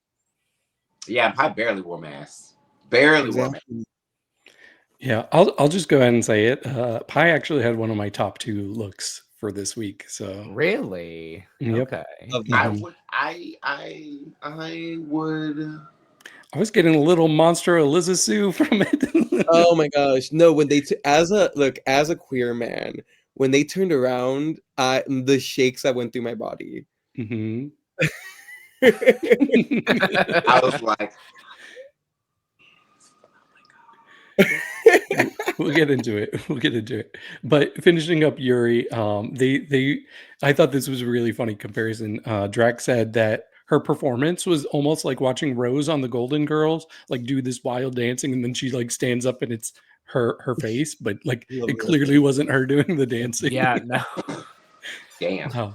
Yeah, Pi barely wore masks. Wore masks. Yeah, I'll just go ahead and say it. Pi actually had one of my top 2 looks for this week. So really, yep. Okay. I would. I was getting a little Monster Eliza Sue from it. Oh my gosh, no! When they as a queer man, when they turned around, the shakes that went through my body. Mm-hmm. I was like, we'll get into it. But finishing up Yuri, I thought this was a really funny comparison. Drac said that her performance was almost like watching Rose on the Golden Girls, like do this wild dancing, and then she like stands up and it's her face, but like it clearly wasn't her doing the dancing. Yeah, no. Damn.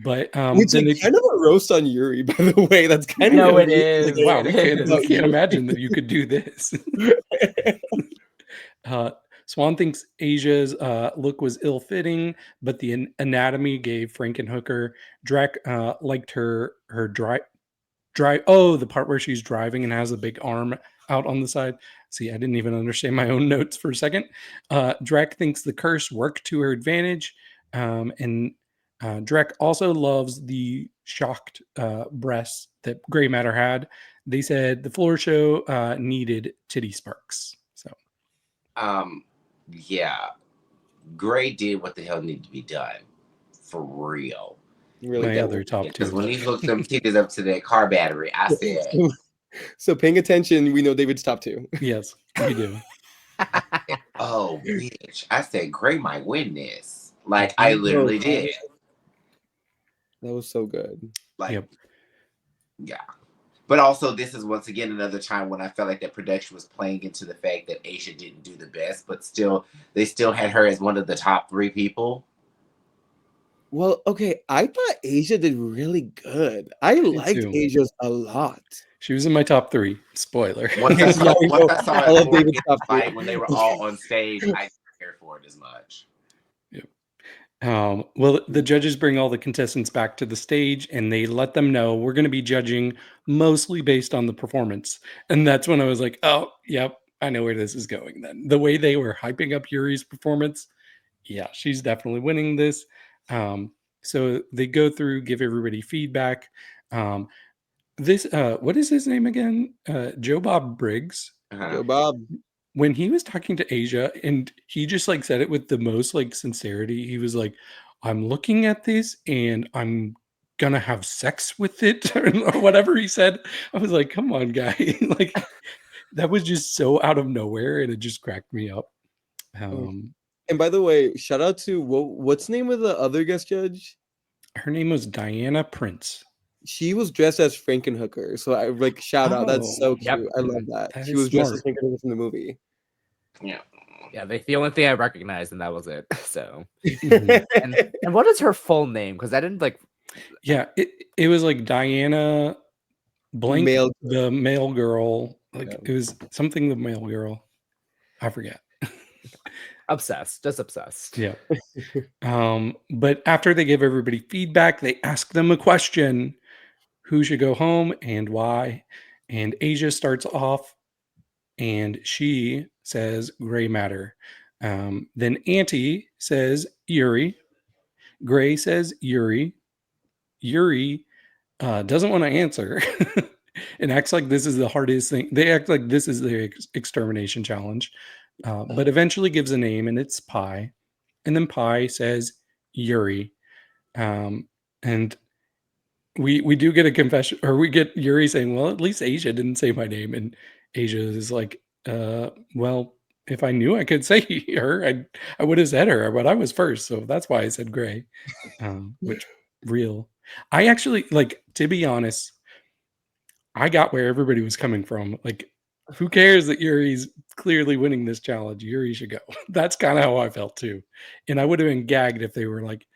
But which is kind of a roast on Yuri, by the way. That's kind of it is. Like, wow, we can't imagine that you could do this. Swan thinks Asia's look was ill-fitting, but the anatomy gave Frankenhooker. Drac liked her drive. Oh, the part where she's driving and has a big arm out on the side. See, I didn't even understand my own notes for a second. Drac thinks the curse worked to her advantage, and Drac also loves the shocked breasts that Grey Matter had. They said the floor show needed titty sparks. So, yeah, Gray did what the hell needed to be done, for real. Really, my other top 2. Because when he hooked them titties up to that car battery, I said. So paying attention, we know David's top 2. Yes, we do. Oh, bitch! I said Gray might win this. Like I literally did. That was so good. Like, yeah. But also, this is once again another time when I felt like that production was playing into the fact that Asia didn't do the best, but still, they still had her as one of the top 3 people. Well, okay, I thought Asia did really good. I did liked too. Asia's a lot. She was in my top 3. Spoiler. Once I saw, Yeah, I once know. I saw I love it David's top fight three. when they were all on stage, I didn't care for it as much. Well, the judges bring all the contestants back to the stage and they let them know we're going to be judging mostly based on the performance. And that's when I was like, oh, yep, I know where this is going then. The way they were hyping up Yuri's performance, yeah, she's definitely winning this. So they go through, give everybody feedback. This, what is his name again? Joe Bob Briggs. Yo, Bob. When he was talking to Asia and he just like said it with the most like sincerity, he was like, I'm looking at this and I'm gonna have sex with it or whatever he said. I was like, come on, guy. Like that was just so out of nowhere and it just cracked me up. And by the way, shout out to what's the name of the other guest judge? Her name was Diana Prince. She was dressed as Frankenhooker, so I like shout out. That's so cute. Yep. I love that. That She is was dressed as smart. Frankenhooker from the movie. Yeah. Yeah, the only thing I recognized, and that was it. So, Mhm. and what is her full name? Because I didn't like. Yeah, it was like Diana Blank, Male the male girl. Like Yeah. it was something the male girl. I forget. Obsessed, just obsessed. Yeah. But after they give everybody feedback, they ask them a question: who should go home and why? And Asia starts off and she says gray matter. Then Auntie says Yuri. Gray says Yuri. Yuri doesn't want to answer and acts like this is the hardest thing. They act like this is the extermination challenge, but eventually gives a name and it's Pi. And then Pi says Yuri. And we do get a confession, or we get Yuri saying, well, at least Asia didn't say my name. And Asia is like, well, if I knew I could say her, I would have said her, but I was first. So that's why I said gray, which real. I actually, like, to be honest, I got where everybody was coming from. Like, who cares that Yuri's clearly winning this challenge? Yuri should go. That's kind of how I felt too. And I would have been gagged if they were like,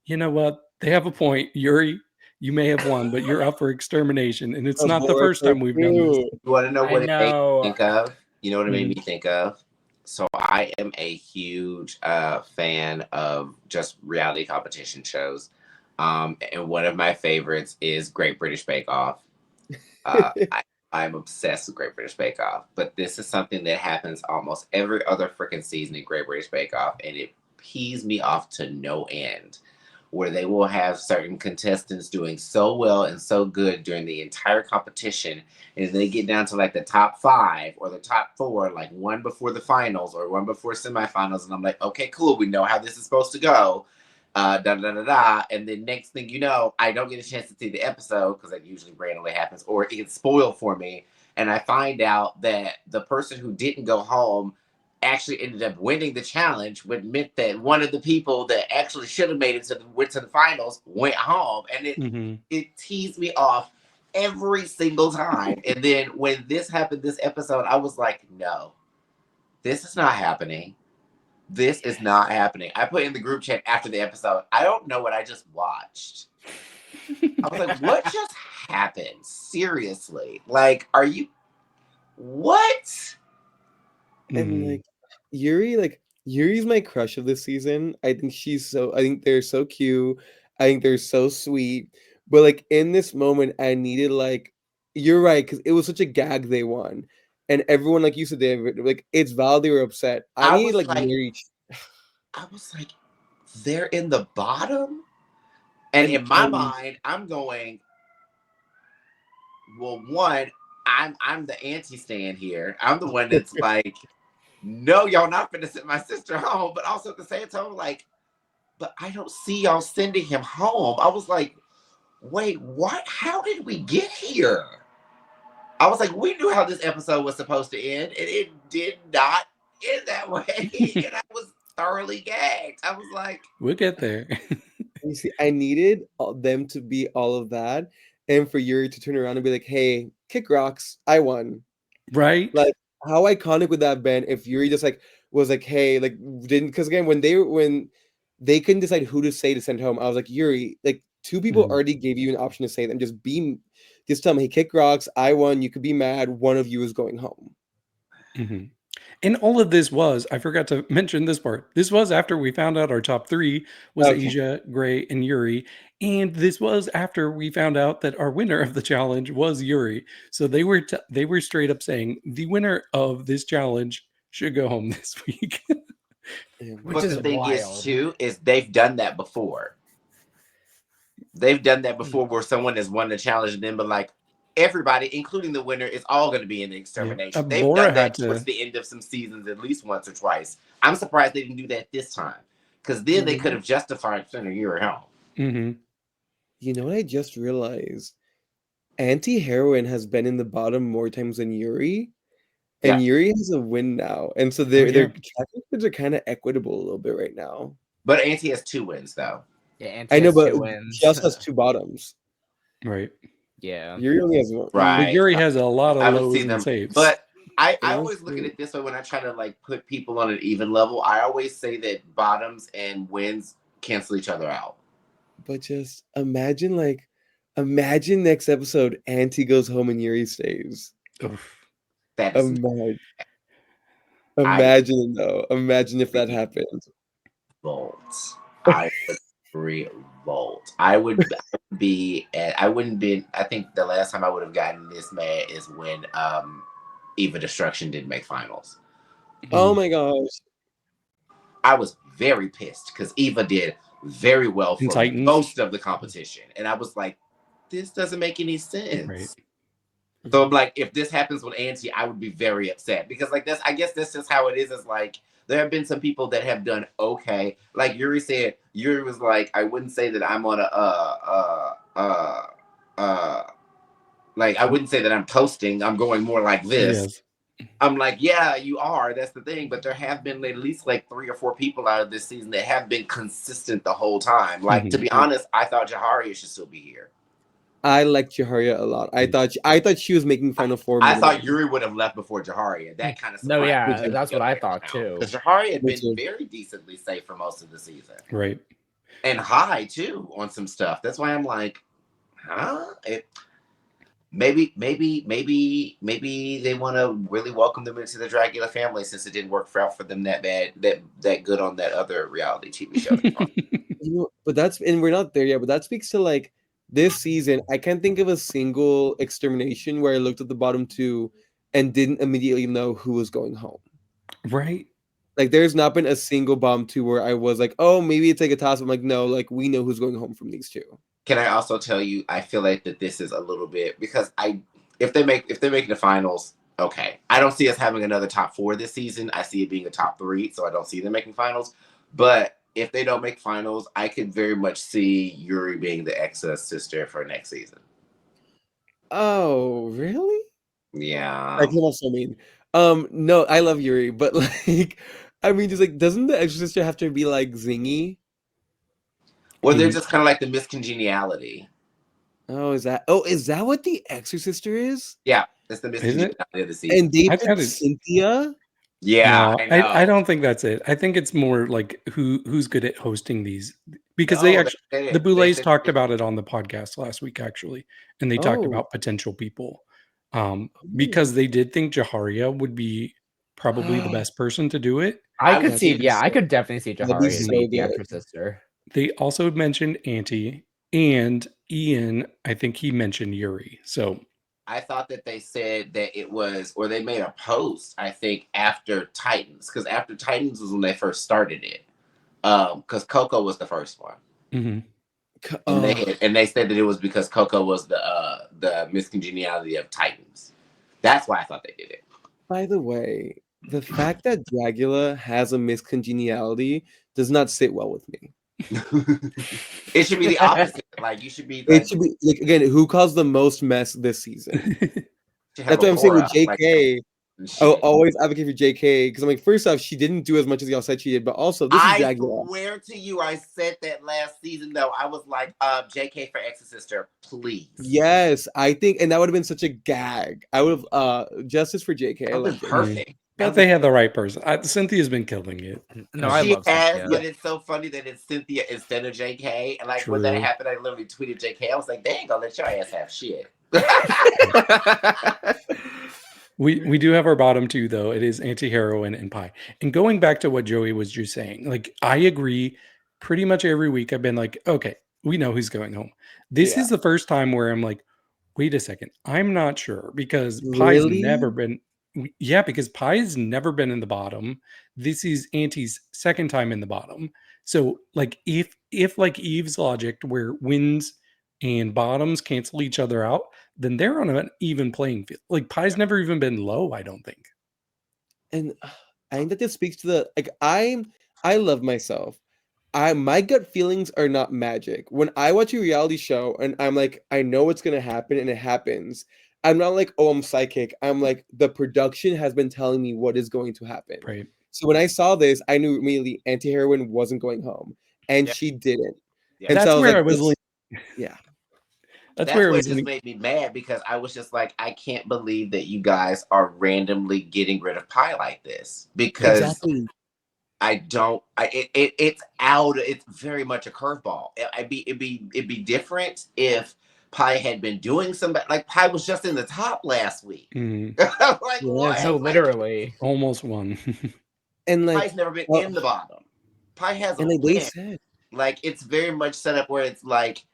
you know what? They have a point. Yuri, you may have won, but you're up for extermination. And it's not the first time we've done this. You want to know I what it made me know. think of? You know what it made me think of? So I am a huge fan of just reality competition shows. And one of my favorites is Great British Bake Off. I'm obsessed with Great British Bake Off. But this is something that happens almost every other freaking season in Great British Bake Off. And it pees me off to no end, where they will have certain contestants doing so well and so good during the entire competition. And they get down to like the top 5 or the top 4, like one before the finals or one before semifinals. And I'm like, okay, cool. We know how this is supposed to go. And then next thing you know, I don't get a chance to see the episode because that usually randomly happens, or it gets spoiled for me. And I find out that the person who didn't go home actually ended up winning the challenge, which meant that one of the people that actually should have made it went to the finals went home. And it teased me off every single time. And then when this happened this episode, I was like, no, this is not happening. This is not happening. I put in the group chat after the episode, I don't know what I just watched. I was like, what just happened? Seriously. Like, are you, what? And like Yuri's my crush of this season. I think they're so cute. I think they're so sweet. But like in this moment, I needed like, you're right, because it was such a gag they won. And everyone, like you said, David, like it's valid they were upset. I need like Yuri. I was like, they're in the bottom? And in my mind, I'm going, well, one, I'm the anti-stand here. I'm the one that's like, no, y'all not gonna send my sister home. But also at the same time, like, but I don't see y'all sending him home. I was like, wait, what? How did we get here? I was like, we knew how this episode was supposed to end, and it did not end that way. And I was thoroughly gagged. I was like, we'll get there. You see, I needed them to be all of that, and for Yuri to turn around and be like, "Hey, kick rocks, I won." Right? Like, how iconic would that have been if Yuri just like was like, "Hey," like didn't, because again, when they couldn't decide who to say to send home. I was like, Yuri, like 2 people already gave you an option to say them. Just tell me, hey, kick rocks. I won. You could be mad. One of you is going home. Mm-hmm. And all of this was, I forgot to mention this part. This was after we found out our top 3 was Asia, Gray, and Yuri. And this was after we found out that our winner of the challenge was Yuri. So they were straight up saying the winner of this challenge should go home this week. Which is the thing wild. is they've done that before. They've done that before where someone has won the challenge and then but like everybody, including the winner, is all going to be in the extermination. They've Laura done that had towards the end of some seasons at least once or twice. I'm surprised they didn't do that this time because then they could have justified sending Yuri home. Mm-hmm. You know what I just realized? Anti-heroine has been in the bottom more times than Yuri. And Yuri has a win now. And so their records are kind of equitable a little bit right now. But Auntie has 2 wins, though. Yeah, Auntie I know, has but 2 wins. just has 2 bottoms. Right. Yeah. Yuri only has 1. Right. But Yuri has a lot of lows seen and them, saves. but I always look at it this way when I try to like put people on an even level. I always say that bottoms and wins cancel each other out. But just imagine next episode, Auntie goes home and Yuri stays. That is Imagine though. Imagine if that happened. Revolt. I would revolt. I wouldn't be. I think the last time I would have gotten this mad is when Eva Destruction didn't make finals. Oh my gosh. I was very pissed because Eva did very well for most of the competition, and I was like, "This doesn't make any sense." Right. So I'm like, if this happens with Auntie, I would be very upset because like I guess that's just how it is. It's like there have been some people that have done okay. Like Yuri said, Yuri was like, I wouldn't say that I'm on like I wouldn't say that I'm toasting. I'm going more like this. Yes. I'm like, yeah, you are. That's the thing. But there have been at least like 3 or 4 people out of this season that have been consistent the whole time. Like to be honest, I thought Jaharia should still be here. I liked Jaharia a lot. I thought she was making Final 4. I thought Yuri would have left before Jaharia. That kind of no, yeah, that's what I thought too. Because Jaharia had been very decently safe for most of the season, right? And high too on some stuff. That's why I'm like, huh? Maybe they want to really welcome them into the Dragula family since it didn't work out for them that bad, that good on that other reality TV show. But we're not there yet. But that speaks to like. This season, I can't think of a single extermination where I looked at the bottom 2 and didn't immediately know who was going home. Right. Like, there's not been a single bottom 2 where I was like, oh, maybe it's like a toss. I'm like, no, like, we know who's going home from these 2. Can I also tell you, I feel like that this is a little bit, because if they make the finals, okay. I don't see us having another top 4 this season. I see it being a top 3, so I don't see them making finals. But if they don't make finals, I could very much see Yuri being the excess sister for next season. Oh, really? Yeah. I came off so mean. No, I love Yuri, but like, I mean, just like, doesn't the extra sister have to be like zingy? Well, they're just kind of like the miscongeniality. Oh, is that what the extra sister is? Yeah, that's the miscongeniality of the season. And they picked Cynthia. No, Yeah, I don't think that's it. I think it's more like who's good at hosting these, because the Boulets talked about it on the podcast last week actually, and they talked about potential people, because they did think Jaharia would be probably the best person to do it. I could definitely see Jaharia being the extra sister. They also mentioned Auntie, and Ian, I think he mentioned Yuri. So I thought that they said that it was, or they made a post, I think, after Titans. Because after Titans was when they first started it. Because Coco was the first one. Mm-hmm. And they said that it was because Coco was the miscongeniality of Titans. That's why I thought they did it. By the way, the fact that Dragula has a miscongeniality does not sit well with me. It should be the opposite. Like you should be. It should be like, again, who caused the most mess this season? That's what I'm saying with JK. I'll always advocate for JK because I'm like, first off, she didn't do as much as y'all said she did, but also this is Dragula. I swear to you, I said that last season though. I was like, JK for Ex's sister, please. Yes, I think, and that would have been such a gag. I would have justice for JK. I love perfect. But they had the right person. Cynthia's been killing it. No, I She love has, Cynthia. but it's so funny that it's Cynthia instead of JK. And like when that True. happened, I literally tweeted JK. I was like, they ain't gonna let your ass have shit. We do have our bottom two though. It is anti-heroine and pie. And going back to what Joey was just saying, like I agree. Pretty much every week I've been like, okay, we know who's going home. This is the first time where I'm like, wait a second, I'm not sure because pie's Really? never been. Yeah, because pie's never been in the bottom. This is Auntie's second time in the bottom. So like if like Eve's logic where wins and bottoms cancel each other out, then they're on an even playing field. Like pie's never even been low, I don't think. And I think that this speaks to the like I love myself. My gut feelings are not magic. When I watch a reality show and I'm like, I know what's gonna happen and it happens, I'm not like, oh, I'm psychic. I'm like, the production has been telling me what is going to happen. Right. So when I saw this, I knew immediately anti-heroine wasn't going home. And Yeah. she didn't. Yeah. And That's so where I this- was yeah. That's That's where it what was. just made me mad because I was just like, I can't believe that you guys are randomly getting rid of pie like this because Exactly. it's very much a curveball. It'd be different if Pie had been doing something like Pie was just in the top last week. Mhm. Like, Yeah. what? No, Like, literally. Almost won. And like Pie's never been well, in the bottom. Pie has a and like they win. said, Like it's very much set up where it's like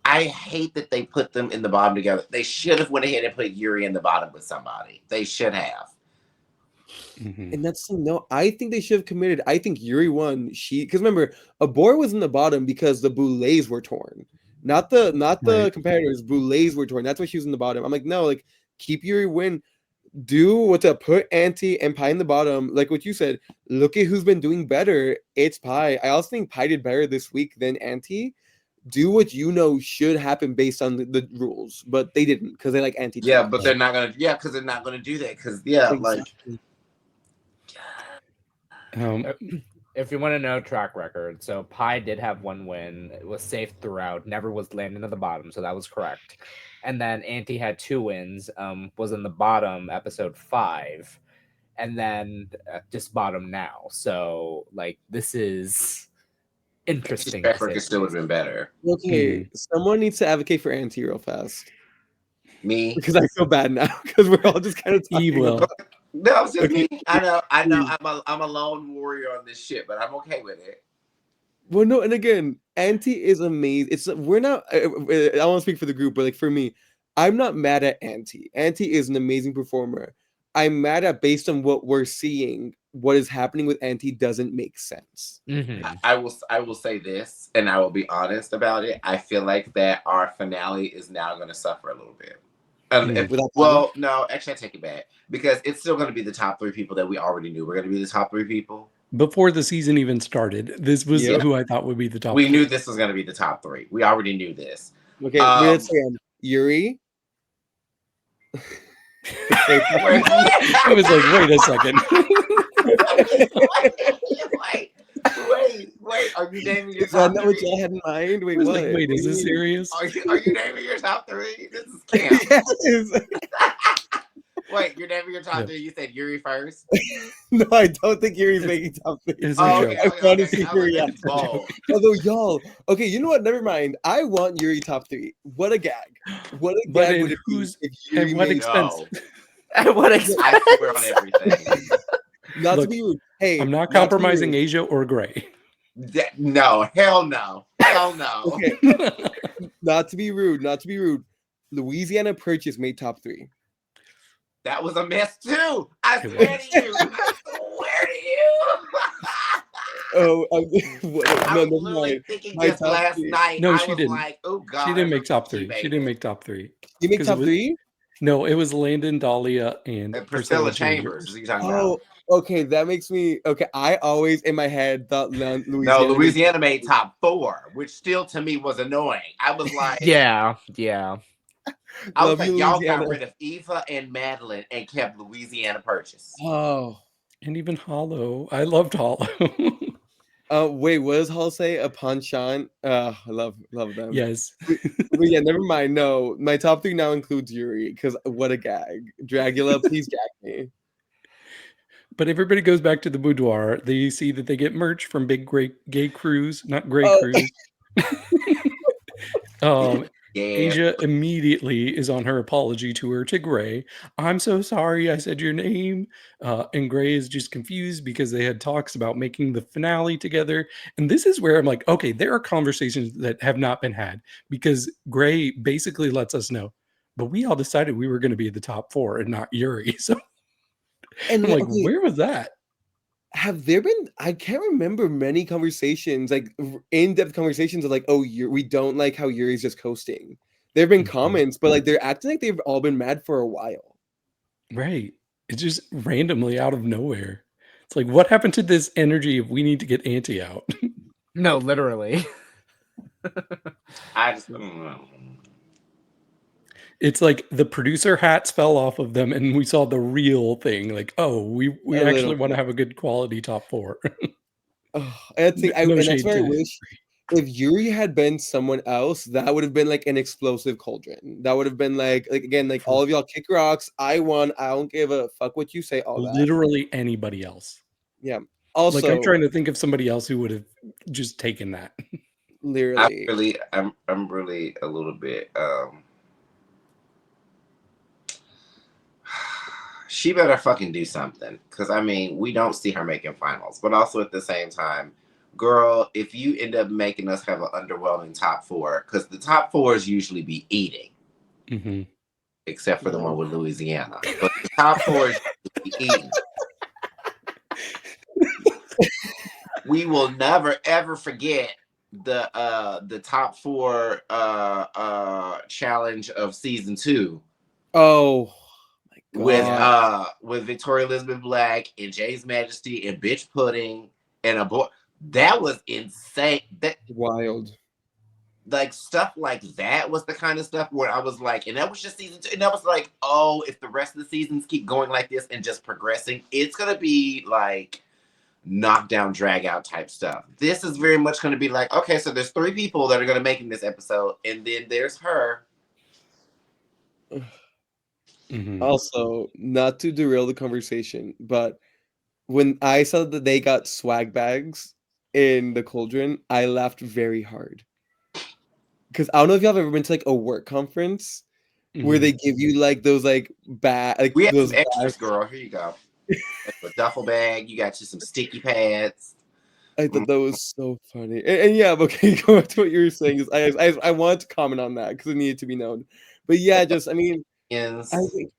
I hate that they put them in the bottom together. They should have went ahead and put Yuri in the bottom with somebody. They should have. Mhm. and that's no, I think they should have committed. I think Yuri won. Because remember, Abor was in the bottom because the Boulets were torn. Not the Right. competitors. Boulets were torn. That's why she was in the bottom. I'm like, no, like keep Yuri win. Do what to put Auntie and Pie in the bottom. Like what you said, look at who's been doing better. It's Pie. I also think Pie did better this week than Auntie. Do what you know should happen based on the rules, but they didn't because they like Auntie. too Yeah, much. but they're not gonna. Yeah, because they're not gonna do that. Because like Exactly. If you want to know track record, so Pie did have one win. It was safe throughout. Never was landing at the bottom, so that was correct. And then Auntie had 2 wins. Was in the bottom episode 5, and then just bottom now. So like this is interesting. track record still would have been better. Okay, someone needs to advocate for Auntie real fast Me? because I feel bad now because we're all just kind of talking Eve will. about- No, it's just Okay. me. I know. I'm a lone warrior on this shit, but I'm okay with it. Well, no, and again, Auntie is amazing. It's we're not. I want to speak for the group, but like for me, I'm not mad at Auntie. Auntie is an amazing performer. I'm mad at based on what we're seeing. What is happening with Auntie doesn't make sense. Mhm. I will say this, and I will be honest about it. I feel like that our finale is now going to suffer a little bit. Without Well, no, actually, I take it back because it's still going to be the top 3 people that we already knew were going to be the top 3 people. Before the season even started, this was Yeah. who I thought would be the top. We 3. knew this was going to be the top 3. We already knew this. Okay, let's say Yuri. I was like, wait a second. wait. Are you naming your Is that top not what 3? y'all had in mind? I Wait, was what? like, wait, is this serious? Are you naming your top 3? This is camp. Yes. Wait, you're naming your top Yeah. 3. You said Yuri first. No, I don't think Yuri's making top 3. It's a Oh, joke. okay. I wanna see I was Yuri like, after. it's bold. Although y'all, okay, you know what? Never mind. I want Yuri top 3. What a gag! What a But gag at would it be whose- if at Yuri what made- expense? No, At what expense? I swear on everything. Not Look, to be rude. Hey, I'm not to be compromising rude. Asia or Gray. No, hell no. Hell no. Okay, not to be rude. Not to be rude. Louisiana Purchase made top 3. That was a mess too. I It swear to you. I swear to you. Oh, I no, was never literally mind. thinking My this top last 3. night. No, I she was didn't. like, oh God. She didn't make top 3. made She didn't make top 3. You make 'Cause top it was- 3? No, it was Landon, Dahlia, and it. Priscilla Chambers. Is you talking Oh, about? okay. That makes me okay. I always in my head thought Louisiana. No, Louisiana made top 4, which still to me was annoying. I was like, Yeah. I was Love like, you, y'all Louisiana. got rid of Eva and Madeline and kept Louisiana Purchase. Oh, And even Hollow. I loved Hollow. wait. What does Hall say? Upon Sean. I love them. Yes. But yeah, never mind. No, my top 3 now includes Yuri because what a gag. Dragula, please gag me. But everybody goes back to the boudoir. They see that they get merch from Big Gay Cruise, not Gray Oh. Cruise. Yeah. Asia immediately is on her apology tour to Gray. I'm so sorry I said your name. And Gray is just confused because they had talks about making the finale together. And this is where I'm like, okay, there are conversations that have not been had because Gray basically lets us know, but we all decided we were going to be the top 4 and not Yuri. So And I'm like, okay, where was that? have there been? I can't remember many conversations, like in-depth conversations of like, oh, we don't like how Yuri's just coasting. There have been Mhm. comments, but like they're acting like they've all been mad for a while. Right. It's just randomly out of nowhere. It's like, what happened to this energy if we need to get Auntie out? No, literally. I just. It's like the producer hats fell off of them and we saw the real thing. Like, oh, we A actually little want to bit. have a good quality top 4. Oh, and No and that's shade where I to wish if Yuri had been someone else, that would have been like an explosive cauldron. That would have been like again, like all of y'all kick rocks. I won. I don't give a fuck what you say. All that. literally anybody else. Yeah. Like, Also, I'm trying to think of somebody else who would have just taken that. literally, I'm really a little bit. She better fucking do something, because I mean, we don't see her making finals, but also at the same time, girl, if you end up making us have an underwhelming top 4, because the top 4s usually be eating, Mm-hmm. except for the one with Louisiana, but the top 4s be eating. We will never ever forget the top 4 challenge of season 2. oh my god, With Victoria Elizabeth Black and Jay's Majesty and Bitch Pudding and a boy. That was insane. That wild. like stuff like that was the kind of stuff where I was like, and that was just season 2, and that was like, oh, if the rest of the seasons keep going like this and just progressing, it's gonna be like knockdown, drag out type stuff. This is very much gonna be like, okay, so there's 3 people that are gonna make in this episode, and then there's her. Mm-hmm. Also, not to derail the conversation, but when I saw that they got swag bags in the Cauldron, I laughed very hard. Because I don't know if y'all have ever been to like a work conference where they give you like those like like We have those some extras, bags. girl. Here you go. A duffel bag. You got you some sticky pads. I thought that was so funny. And yeah, okay, go back to what you were saying. Is I wanted to comment on that because it needed to be known. But yeah, just I mean, Yes. I think,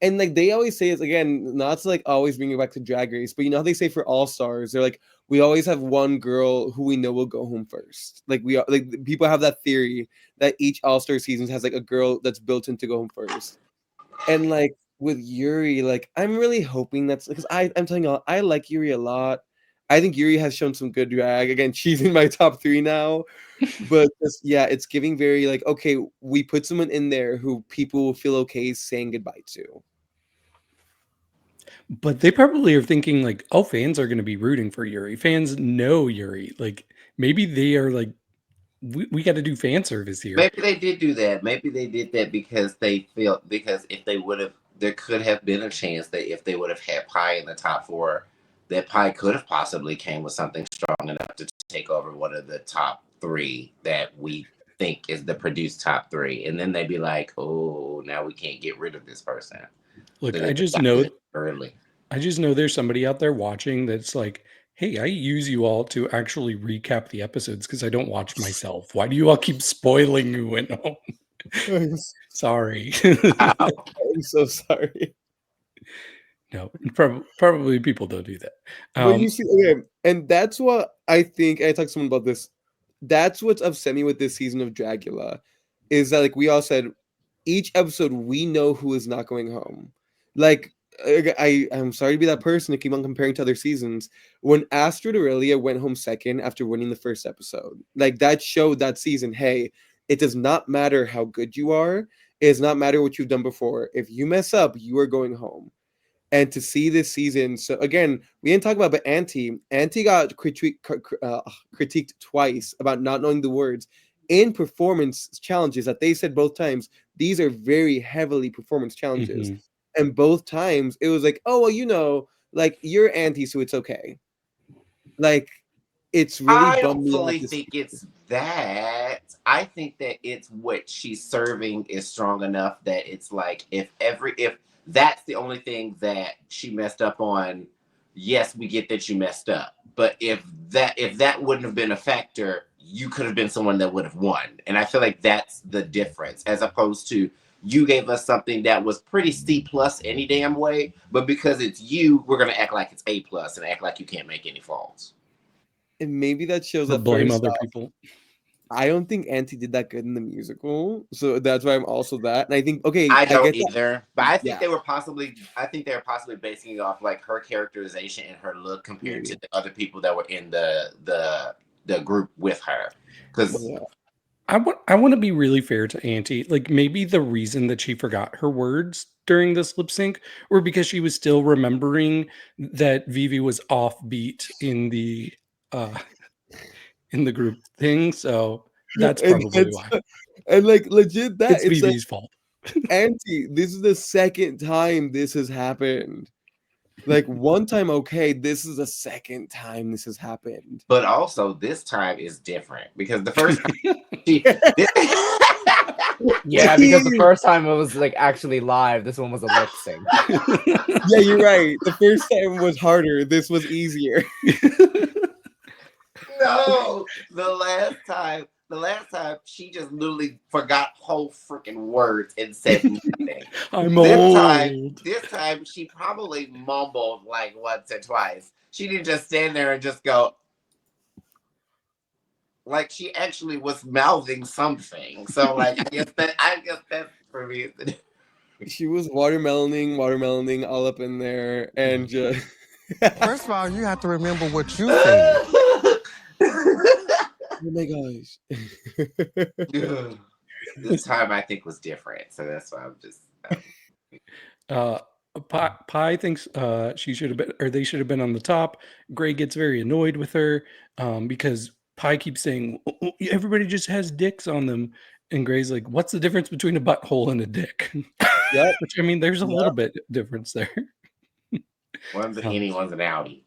and like they always say, it's again not to like always bring it back to Drag Race, but you know how they say for All Stars, they're like we always have one girl who we know will go home first. Like we are like people have that theory that each All Star season has like a girl that's built in to go home first. And like with Yuri, like I'm really hoping that's because I'm telling you, I like Yuri a lot. I think Yuri has shown some good drag. Again, she's in my top 3 now. But just, yeah, it's giving very like, okay, we put someone in there who people will feel okay saying goodbye to. But they probably are thinking like, oh, fans are going to be rooting for Yuri. Fans know Yuri. Like maybe they are like, we got to do fan service here. Maybe they did do that. Maybe they did that because they felt, because if they would have, there could have been a chance that if they would have had Pi in the top 4, that Pi could have possibly came with something strong enough to take over one of the top 3 that we think is the produced top 3, and then they'd be like, oh, now we can't get rid of this person. Look, So I just know early. I just know there's somebody out there watching that's like, hey, I use you all to actually recap the episodes because I don't watch myself. Why do you all keep spoiling who went home? Sorry. I'm so sorry. No, probably people don't do that. But you see, okay, and that's what I think. I talked to someone about this. That's what's upset me with this season of Dragula, is that like we all said, each episode we know who is not going home. Like I'm sorry to be that person to keep on comparing to other seasons. When Astrid Aurelia went home second after winning the first episode, like that showed that season, hey, it does not matter how good you are. It does not matter what you've done before. If you mess up, you are going home. And to see this season, so again, we didn't talk about, but Auntie got critiqued twice about not knowing the words in performance challenges that they said both times. These are very heavily performance challenges. Mhm. And both times it was like, oh, well, you know, like you're anti, so it's okay. Like it's really I bummed don't me out. fully think it's that. I think that it's what she's serving is strong enough that it's like if that's the only thing that she messed up on, yes, we get that you messed up. But if that wouldn't have been a factor, you could have been someone that would have won. And I feel like that's the difference, as opposed to you gave us something that was pretty C plus any damn way, but because it's you, we're gonna act like it's A plus and act like you can't make any faults. And maybe that shows But that blame first other off, people. I don't think Auntie did that good in the musical, so that's why I'm also that. And I think okay, I don't get that. either, but I think Yeah. they were possibly basing it off like her characterization and her look compared to the other people that were in the group with her. Because Yeah. I want to be really fair to Auntie. Like maybe the reason that she forgot her words during this lip sync were because she was still remembering that Vivi was offbeat in the group thing. So that's probably why. And like legit that It's it's like Vivi's fault. Auntie, this is the second time this has happened. Like one time, okay, this is the second time this has happened. but also this time is different because the first Yeah, because the first time it was like actually live. This one was a lip sync. Yeah, you're right. The first time was harder. This was easier. No, the last time she just literally forgot whole freaking words and said nothing. I'm This old. time she probably mumbled like once or twice. She didn't just stand there and just go like she actually was mouthing something. So like I guess that's for me. She was watermeloning all up in there, and just. First of all, you have to remember what you said. Oh my gosh. This time I think was different, so that's why I'm just. Pi thinks she should have been, or they should have been on the top. Gray gets very annoyed with her because Pi keeps saying everybody just has dicks on them, and Gray's like, "What's the difference between a butthole and a dick?" Yep. Which I mean, there's a little bit difference there, One's an innie, one's an outie.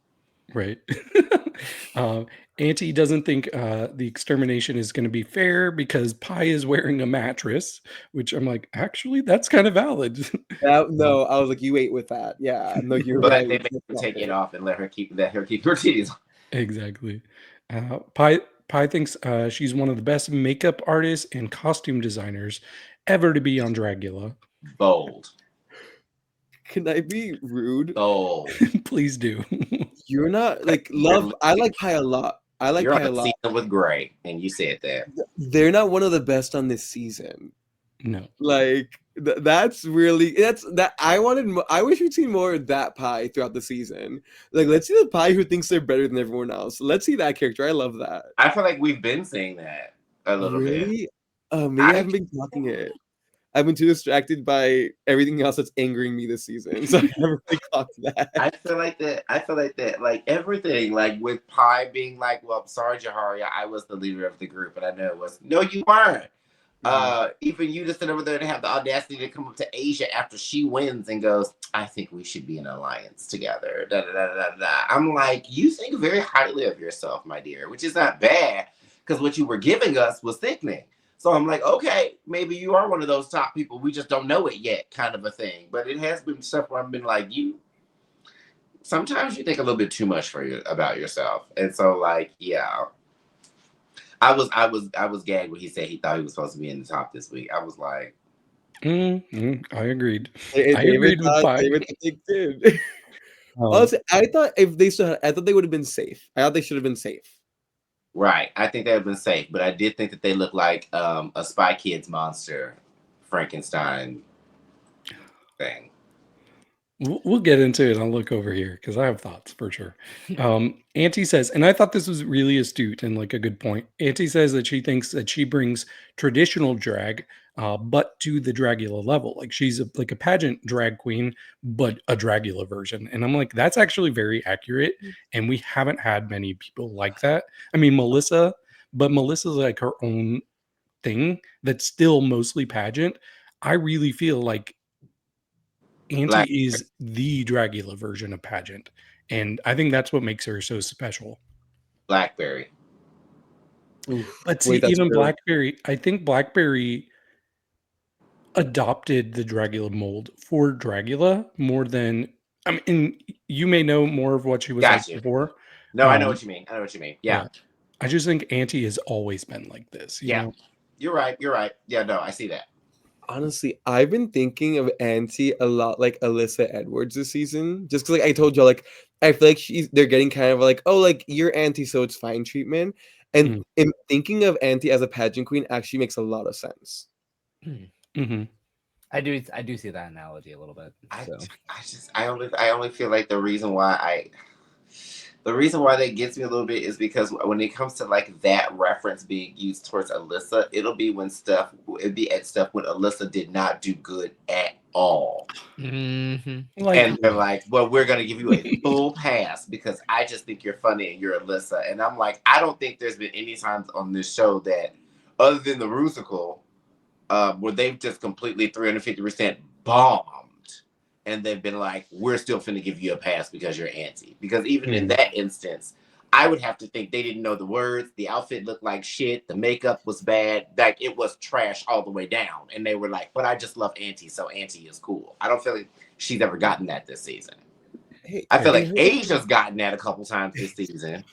right? Auntie doesn't think the extermination is going to be fair because Pi is wearing a mattress, which I'm like, actually, that's kind of valid. No, I was like, you ate with that. Yeah, no, you're But right. they made her take it off and let her keep her titties on. Exactly. Pi thinks she's one of the best makeup artists and costume designers ever to be on Dragula. Bold. Can I be rude? Bold. Please do. You're not like love. I like Pi a lot. I like You're Pi on a the lot. season with Gray, and you said that. They're not one of the best on this season. No. Like that's that. I wanted. I wish we'd seen more of that Pi throughout the season. Like, let's see the Pi who thinks they're better than everyone else. Let's see that character. I love that. I feel like we've been saying that a little bit. Really? Maybe I haven't been talking it. I've been too distracted by everything else that's angering me this season, so I never really caught that. I feel like that. Like everything, like with Pi being like, "Well, I'm sorry, Jaharia, I was the leader of the group, and I know it was." No, you weren't. Even you just sit over there and have the audacity to come up to Asia after she wins and goes, "I think we should be in an alliance together." Da, da, da, da, da. I'm like, you think very highly of yourself, my dear, which is not bad because what you were giving us was sickening. So I'm like, okay, maybe you are one of those top people. We just don't know it yet, kind of a thing. But it has been stuff where I've been like, sometimes you think a little bit too much about yourself. And so like, yeah. I was gagged when he said he thought he was supposed to be in the top this week. I was like, I agreed. I agreed with Pi. Honestly, I thought they would have been safe. I thought they should have been safe. right. I think they would have been safe, but I did think that they looked like a Spy Kids monster Frankenstein thing. We'll get into it. I'll look over here because I have thoughts for sure. Auntie says, and I thought this was really astute and like a good point. Auntie says that she thinks that she brings traditional drag, but to the Dragula level. Like she's like a pageant drag queen, but a Dragula version. And I'm like, that's actually very accurate. And we haven't had many people like that. I mean, Melissa, but Melissa's like her own thing that's still mostly pageant. I really feel like Auntie Black- is the Dragula version of pageant, and I think that's what makes her so special. Blackberry. But see, Wait, that's even true. Blackberry, I think Blackberry adopted the Dragula mold for Dragula more than, I mean, you may know more of what she was Gotcha. like before. No, I know Um, what you mean. I know what you mean. Yeah. I just think Auntie has always been like this. You Yeah. know? You're right. You're right. Yeah, no, I see that. Honestly, I've been thinking of Auntie a lot like Alyssa Edwards this season. Just because, like I told you, like I feel like they're getting kind of like, oh, like you're Auntie, so it's fine treatment. And in thinking of Auntie as a pageant queen actually makes a lot of sense. Mm-hmm. I do see that analogy a little bit. So. I only feel like the reason why that gets me a little bit is because when it comes to like that reference being used towards Alyssa, it'll be when stuff when Alyssa did not do good at all. Mm-hmm. Like, And they're like, well, we're going to give you a full pass because I just think you're funny and you're Alyssa. And I'm like, I don't think there's been any times on this show that, other than the Rusical, where they've just completely 350% bombed. And they've been like, we're still finna give you a pass because you're Auntie. Because even in that instance, I would have to think they didn't know the words. The outfit looked like shit. The makeup was bad. Like, it was trash all the way down. And they were like, but I just love Auntie, so Auntie is cool. I don't feel like she's ever gotten that this season. Hey, I feel like Asia's gotten that a couple times this season.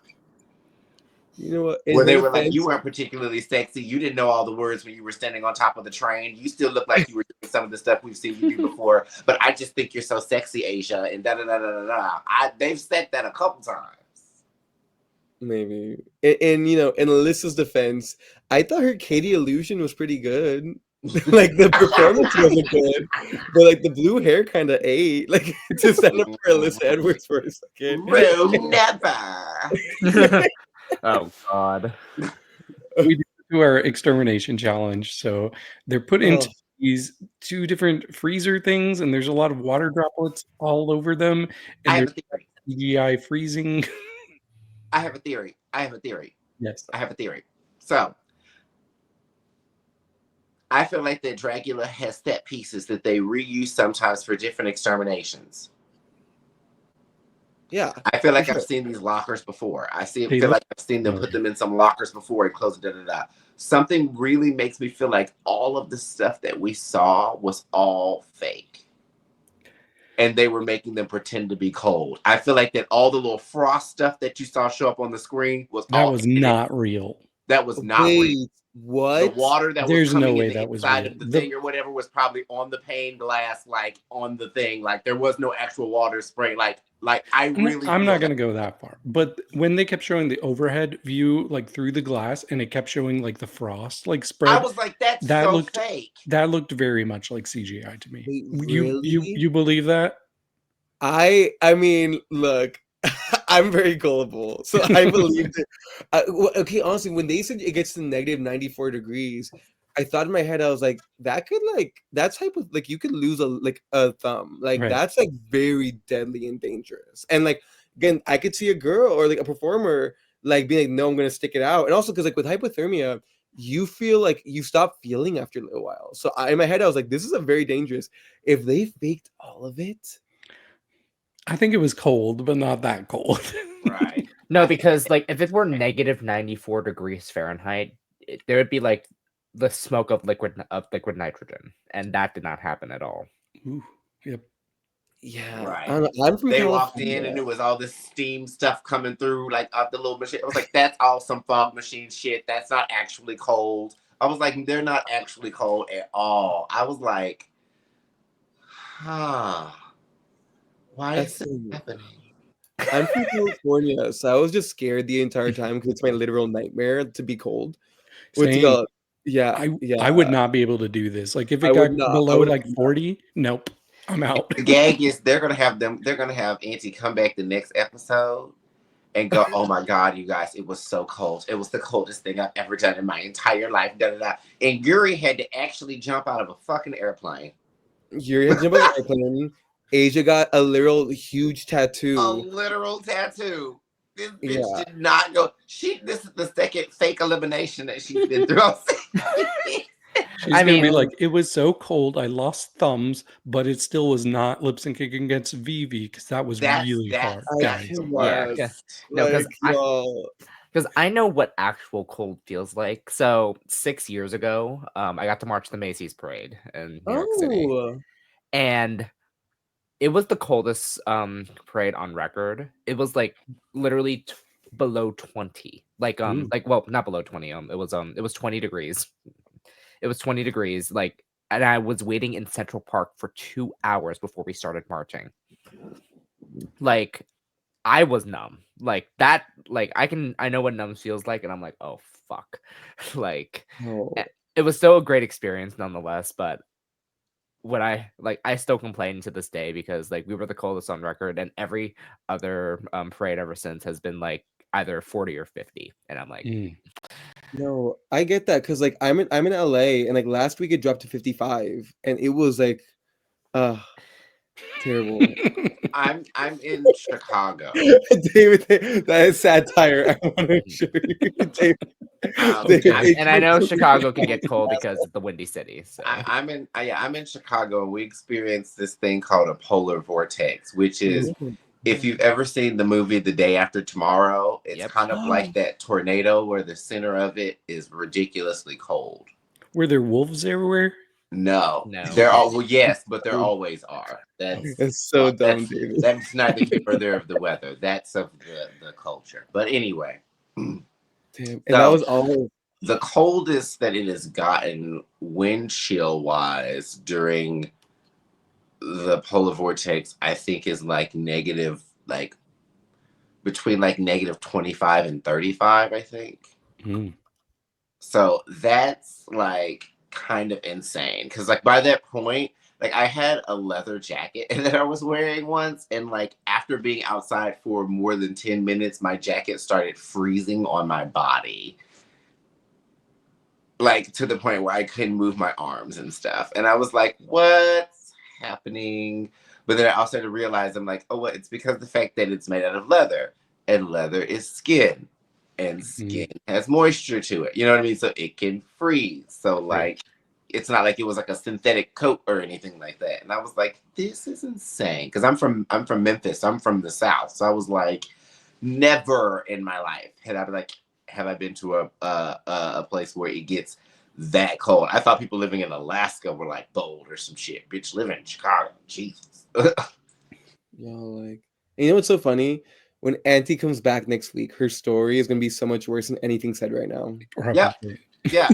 You know what? Where they were like, you weren't particularly sexy. You didn't know all the words when you were standing on top of the train. You still look like you were doing some of the stuff we've seen you do before. But I just think you're so sexy, Asia. And da-da-da-da-da-da. They've said that a couple times. Maybe. And you know, in Alyssa's defense, I thought her Katie illusion was pretty good. Like the performance wasn't good, but like the blue hair kind of ate. Like to stand up for Alyssa Edwards for a second. Rude, never. Oh God. we do our extermination challenge, so they're put into these two different freezer things, and there's a lot of water droplets all over them, and I have a there's theory. CGI freezing. I have a theory. Yes. I have a theory. So, I feel like that Dragula has set pieces that they reuse sometimes for different exterminations. Yeah. I feel like I've seen these lockers before. Feel like I've seen them put them in some lockers before and close it. Something really makes me feel like all of the stuff that we saw was all fake. And they were making them pretend to be cold. I feel like that all the little frost stuff that you saw show up on the screen was not real. That was not real. What? The water that There's was coming no way in the that was inside real. of the thing or whatever was probably on the pane glass, like on the thing. Like there was no actual water spray. I'm not going to go that far. But when they kept showing the overhead view, like through the glass, and it kept showing like the frost, like spread. I was like, that looked fake. That looked very much like CGI to me. Wait, really? You believe that? I mean, look, I'm very gullible, so I believed it. Okay, honestly, when they said it gets to negative 94 degrees, I thought in my head, I was like, that could that type of you could lose a thumb. Like Right. That's very deadly and dangerous. And again, I could see a girl or a performer being like, no, I'm gonna stick it out. And also because with hypothermia, you feel like you stop feeling after a little while. So in my head, I was like, this is a very dangerous. If they faked all of it. I think it was cold, but not that cold. Right. No, because if it were negative 94 degrees Fahrenheit, there would be the smoke of liquid nitrogen, and that did not happen at all. Ooh, yep. Yeah. Right. I'm from They California. walked in and it was all this steam stuff coming through up the little machine. I was like, that's all some fog machine shit. That's not actually cold. I was like, they're not actually cold at all. I was like, why is this happening? I'm from California, so I was just scared the entire time because it's my literal nightmare to be cold. Same. Yeah, I would not be able to do this. If it got below 40, nope, I'm out. The gag is they're gonna have Auntie come back the next episode and go, oh my God, you guys, it was so cold. It was the coldest thing I've ever done in my entire life. Da, da, da. And Yuri had to actually jump out of a fucking airplane. Yuri had to jump out of an airplane. Asia got a literal huge tattoo. A literal tattoo. This bitch did not go. This is the second fake elimination that she's been through. She's I gonna be mean, like, it was so cold, I lost thumbs, but it still was not lip syncing against Vivi because that was really hard, I guys. Yeah, cannot. no, because Y'all. I know what actual cold feels like. So 6 years ago, I got to march the Macy's parade in New York City, Oh. and it was the coldest parade on record. It was like literally below 20. Ooh. Well, not below 20. It was 20 degrees. It was 20 degrees. Like, and I was waiting in Central Park for 2 hours before we started marching. Like, I was numb. Like that, like I know what numb feels like, and I'm like, oh fuck. Like Oh. it was still a great experience nonetheless, but when I still complain to this day because like we were the coldest on record, and every other parade ever since has been like either 40 or 50, and I'm like, Mm. No, I get that because like I'm in LA and like last week it dropped to 55 and it was like terrible. I'm in Chicago. David, that is satire. I want to show you. David, Okay. and I know Chicago can get cold because it's the windy city. So I'm in Chicago, and we experienced this thing called a polar vortex, which is, if you've ever seen the movie The Day After Tomorrow, it's kind of like that tornado where the center of it is ridiculously cold. Were there wolves everywhere? No. No. They're all, well, yes, but there always are. It's so dumb, David. That's neither here nor there of the weather. That's of the culture. But anyway, Damn. And So- that was always the coldest that it has gotten wind chill wise during the polar vortex, I think, is like negative, like between like negative 25 and 35, I think. Mm. So that's like kind of insane because like by that point, like I had a leather jacket that I was wearing once, and like after being outside for more than 10 minutes, my jacket started freezing on my body, like to the point where I couldn't move my arms and stuff. And I was like, what's happening? But then I also had to realize, I'm like, oh, well, it's because of the fact that it's made out of leather, and leather is skin, and skin has moisture to it. You know what I mean? So it can freeze. So like, it's not like it was like a synthetic coat or anything like that. And I was like, this is insane. Because I'm from Memphis. I'm from the South. So I was like, never in my life have I been to a place where it gets that cold. I thought people living in Alaska were like bold or some shit. Bitch, living in Chicago. Jesus. like, you know what's so funny? When Auntie comes back next week, her story is gonna be so much worse than anything said right now. Probably. Yeah.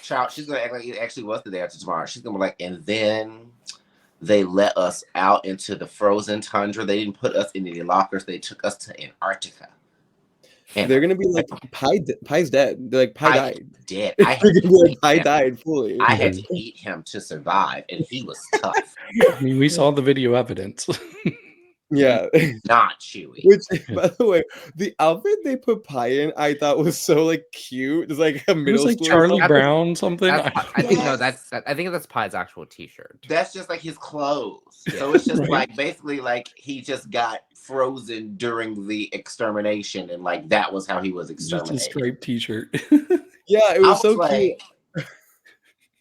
Child, she's gonna act like it actually was the day after tomorrow. She's gonna be like, and then they let us out into the frozen tundra. They didn't put us in any lockers. They took us to Antarctica. And They're gonna be like, Pie's dead. They're like, Pie died. Dead. They're gonna be like, Pie died fully. I had to eat him to survive, and he was tough. I mean, we saw the video evidence. Yeah. Not chewy. Which, by the way, the outfit they put Pie in, I thought was so like cute. It's like a It middle was like schooler Charlie song. Brown something. I think no, I think that's Pie's actual T-shirt. That's just like his clothes. So it's just Right. like basically like he just got frozen during the extermination, and like that was how he was Just a exterminated. striped T-shirt. Yeah, it I was so like, cute.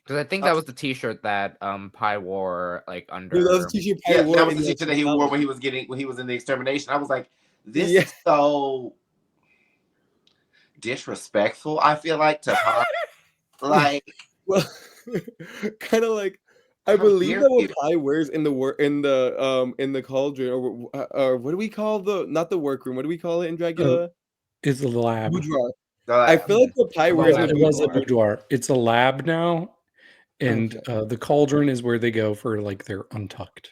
Because I think that was the T-shirt that Pie wore like under. Dude, that was a t-shirt Pie Yeah, wore that was in the t-shirt that he wore when he was in the extermination. I was like, this Yeah. is so disrespectful. I feel like to Pie. Like, Well, kind of like, I How believe dare that what you. Pie wears in the cauldron, or what do we call not the workroom? What do we call it in Dragula? It's a lab. Boudoir. I feel like what Pie wears in It the was a boudoir. boudoir. It's a lab now, and Okay. the cauldron is where they go for like their untucked.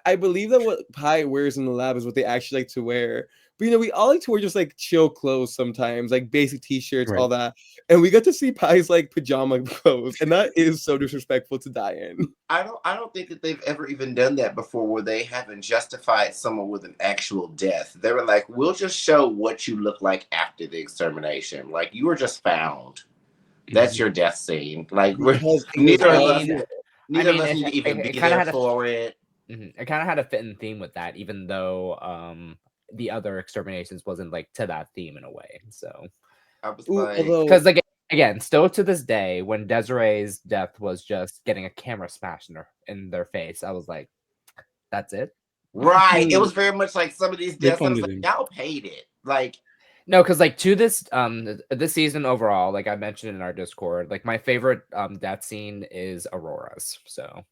I believe that what Pie wears in the lab is what they actually like to wear. But you know, we all like to wear just like chill clothes sometimes, like basic t-shirts, all that. And we got to see Pie's like pajama clothes, and that is so disrespectful to die in. I don't think that they've ever even done that before, where they haven't justified someone with an actual death. They were like, we'll just show what you look like after the extermination. Like, you were just found. That's your death scene. Like, neither of us need to even be there for it. It kind of had a fit in theme with that, even though the other exterminations wasn't like to that theme in a way. So I was Ooh, like, although- because like again, still to this day, when Desiree's death was just getting a camera smashed in their face, I was like, that's it? Right. It was very much like some of these They deaths. I was funded like, him. y'all paid it. Like, No, because like to this season overall, like I mentioned in our Discord, like my favorite death scene is Aurora's. So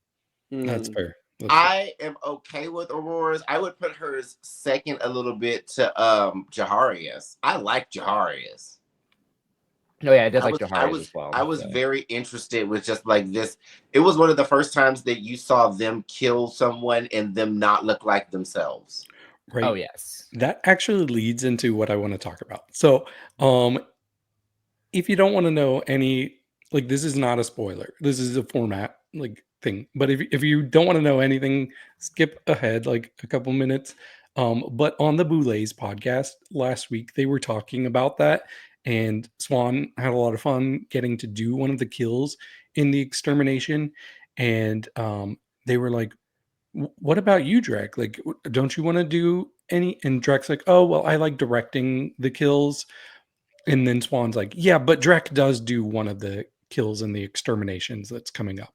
That's Mm. fair. That's fair. I am okay with Aurora's. I would put hers second a little bit to Jaharia's. I like Jaharia's. no, yeah, I did I like was, Jahari's as well. I was so. very interested with just like this. It was one of the first times that you saw them kill someone and them not look like themselves. Right. Oh yes. That actually leads into what I want to talk about. So, if you don't want to know any, like, this is not a spoiler. This is a format like thing. But if you don't want to know anything, skip ahead like a couple minutes. But on the Boulets podcast last week, they were talking about that, and Swan had a lot of fun getting to do one of the kills in the extermination, and they were like, what about you, Drek? Like, don't you want to do any? And Drek's like, oh, well, I like directing the kills. And then Swan's like, yeah, but Drek does do one of the kills in the exterminations that's coming up.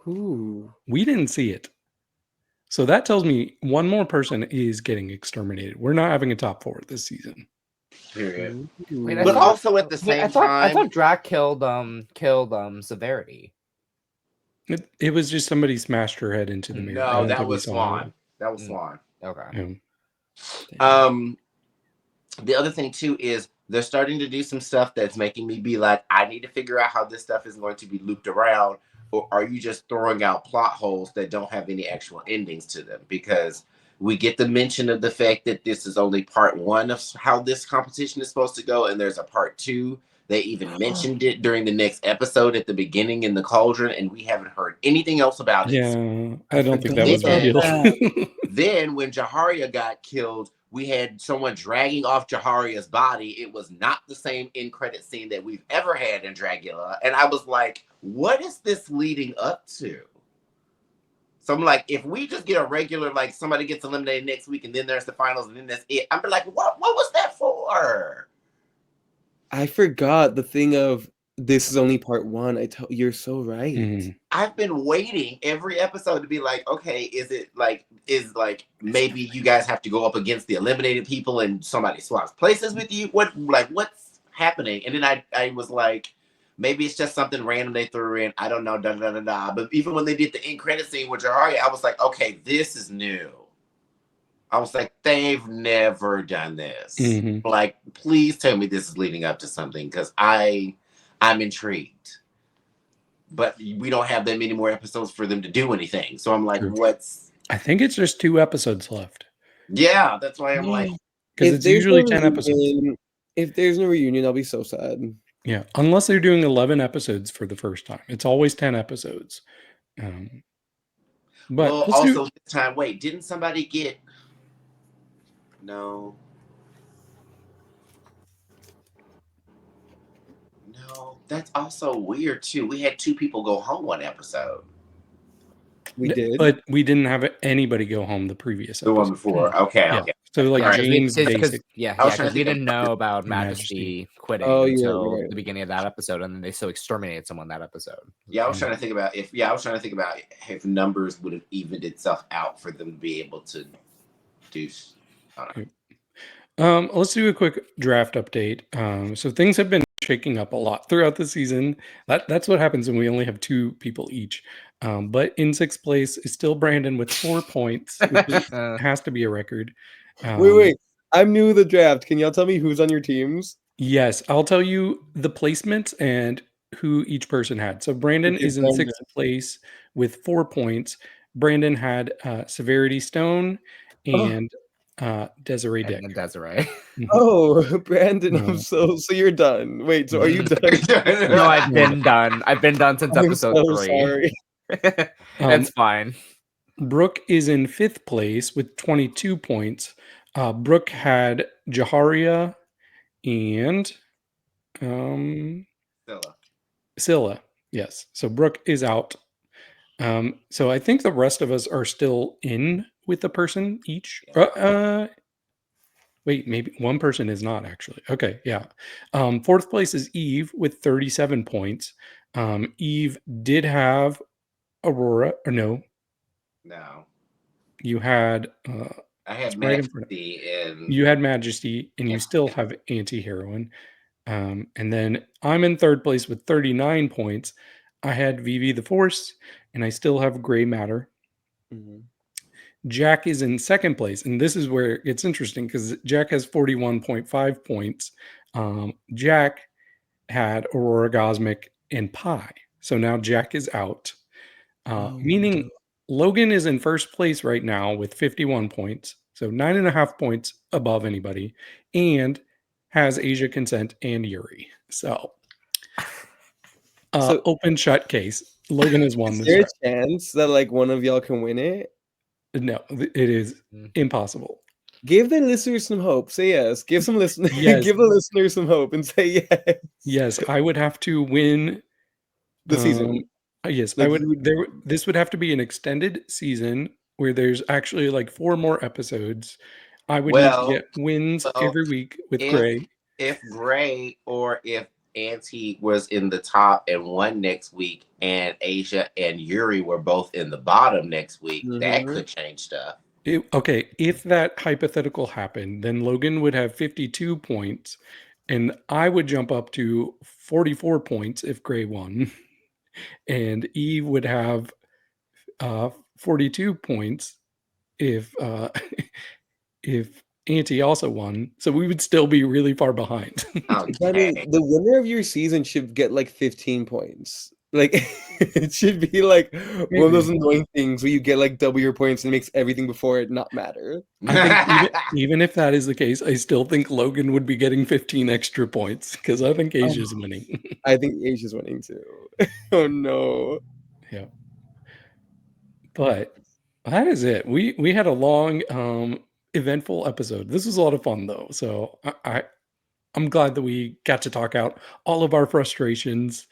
Ooh. We didn't see it. So that tells me one more person is getting exterminated. We're not having a top 4 this season. Period. Wait, I But thought- also at the Wait, same I thought time, Drac killed Severity. It was just somebody smashed her head into the mirror. I no, don't that think we was saw Swan. That was Swan. Okay. him. The other thing too is they're starting to do some stuff that's making me be like, I need to figure out how this stuff is going to be looped around, or are you just throwing out plot holes that don't have any actual endings to them? Because we get the mention of the fact that this is only part 1 of how this competition is supposed to go, and there's a part 2. They even mentioned it during the next episode at the beginning in the Cauldron, and we haven't heard anything else about it. Yeah, I don't think that forgot was about revealed. Then when Jaharia got killed, we had someone dragging off Jaharia's body. It was not the same end credit scene that we've ever had in Dragula. And I was like, what is this leading up to? So I'm like, if we just get a regular, like somebody gets eliminated next week and then there's the finals and then that's it. I'm like, what was that for? I forgot the thing of this is only part 1. You're so right. Mhm. I've been waiting every episode to be like, okay, is maybe you guys have to go up against the eliminated people and somebody swaps places with you? What's happening? And then I was like, maybe it's just something random they threw in. I don't know, But even when they did the end credit scene with Jaharia, I was like, okay, this is new. I was like, they've never done this. Mhm. Like, please tell me this is leading up to something, because I'm intrigued. But we don't have that many more episodes for them to do anything. So I'm like, True. I think it's just 2 episodes left. Yeah, that's why I'm like, Because If it's there's usually no 10 episodes. reunion- If there's no reunion, I'll be so sad. Yeah, unless they're doing 11 episodes for the first time. It's always 10 episodes. But well, let's also do, this time, wait, didn't somebody get? No, that's also weird too. We had 2 people go home one episode. We did. but we didn't have anybody go home the previous The one episode. before, okay, Yeah. okay. So like All right. James Because basic. I was trying to we think of- didn't know about Majesty. Majesty quitting Oh, yeah, until you're right. the beginning of that episode, and then they still exterminated someone that episode. Yeah, I was trying to think about if numbers would have evened itself out for them to be able to do. I don't know. Let's do a quick draft update. So things have been shaking up a lot throughout the season. That's what happens when we only have 2 people each. But in 6th place is still Brandon with 4 points, which has to be a record. Wait. I'm new to the draft. Can y'all tell me who's on your teams? Yes, I'll tell you the placements and who each person had. So Brandon Okay, is in Brandon. 6th place with 4 points. Brandon had Severity Stone and Desiree Dick. And Desiree. Oh, Brandon, No. I'm so you're done. Wait, so are you done? No, I've been done. I've been done since I'm episode so 3. sorry. It's fine. Brooke is in 5th place with 22 points. Brooke had Jaharia and Scylla. Yes. So Brooke is out. So I think the rest of us are still in with a person each. Wait, maybe one person is not actually. Okay, yeah. Fourth place is Eve with 37 points. Eve did have Aurora, or no, No. you had I had right in front of Majesty and you had Majesty, and you still have Anti-Heroine. And then I'm in third place with 39 points. I had Vivi the Force, and I still have Gray Matter. Mhm. Jack is in second place, and this is where it's interesting because Jack has 41.5 points. Jack had Aurora Cosmic and Pi. So now Jack is out, Oh, meaning no. Logan is in first place right now with 51 points. So 9.5 points above anybody, and has Asia Consent and Yuri. So, So open shut case. Logan has won is this there round. a chance that like one of y'all can win it? No, it is impossible. Give the listeners some hope. Say yes. Give some listeners. Yes. Give the listeners some hope and say yes. Yes, I would have to win The season. Yes, Like I would. you would- This would have to be an extended season where there's actually like 4 more episodes. I would need to well, get wins every week with Gray. if Gray or if Auntie was in the top and won next week, and Asia and Yuri were both in the bottom next week, that Mhm. could change stuff. Okay, if that hypothetical happened, then Logan would have 52 points, and I would jump up to 44 points if Gray won, and Eve would have 42 points if if Auntie also won. So we would still be really far behind. I mean, Okay. the winner of your season should get like 15 points. Like it should be like one of those annoying things where you get like double your points and it makes everything before it not matter. I think even if that is the case, I still think Logan would be getting 15 extra points because I think Asia's winning. I think Asia's winning too. Oh no. Yeah. But that is it. We had a long, eventful episode. This was a lot of fun though. So I'm glad that we got to talk out all of our frustrations.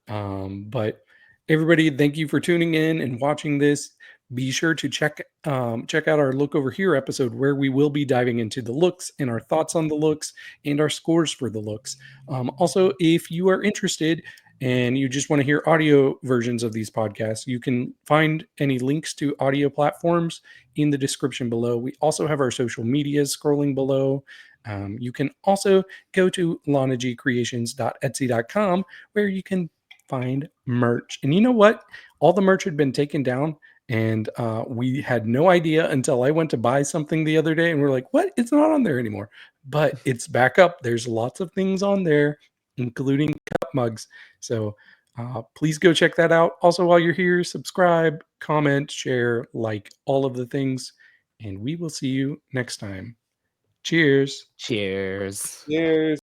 But everybody, thank you for tuning in and watching this. Be sure to check out our Look Over Here episode where we will be diving into the looks and our thoughts on the looks and our scores for the looks. Also, if you are interested and you just want to hear audio versions of these podcasts, you can find any links to audio platforms in the description below. We also have our social medias scrolling below. You can also go to lanagcreations.etsy.com where you can find merch. And you know what? All the merch had been taken down, and we had no idea until I went to buy something the other day, and we're like, what? It's not on there anymore. But it's back up. There's lots of things on there, including cup mugs. So please go check that out. Also, while you're here, subscribe, comment, share, like all of the things. And we will see you next time. Cheers. Cheers. Cheers.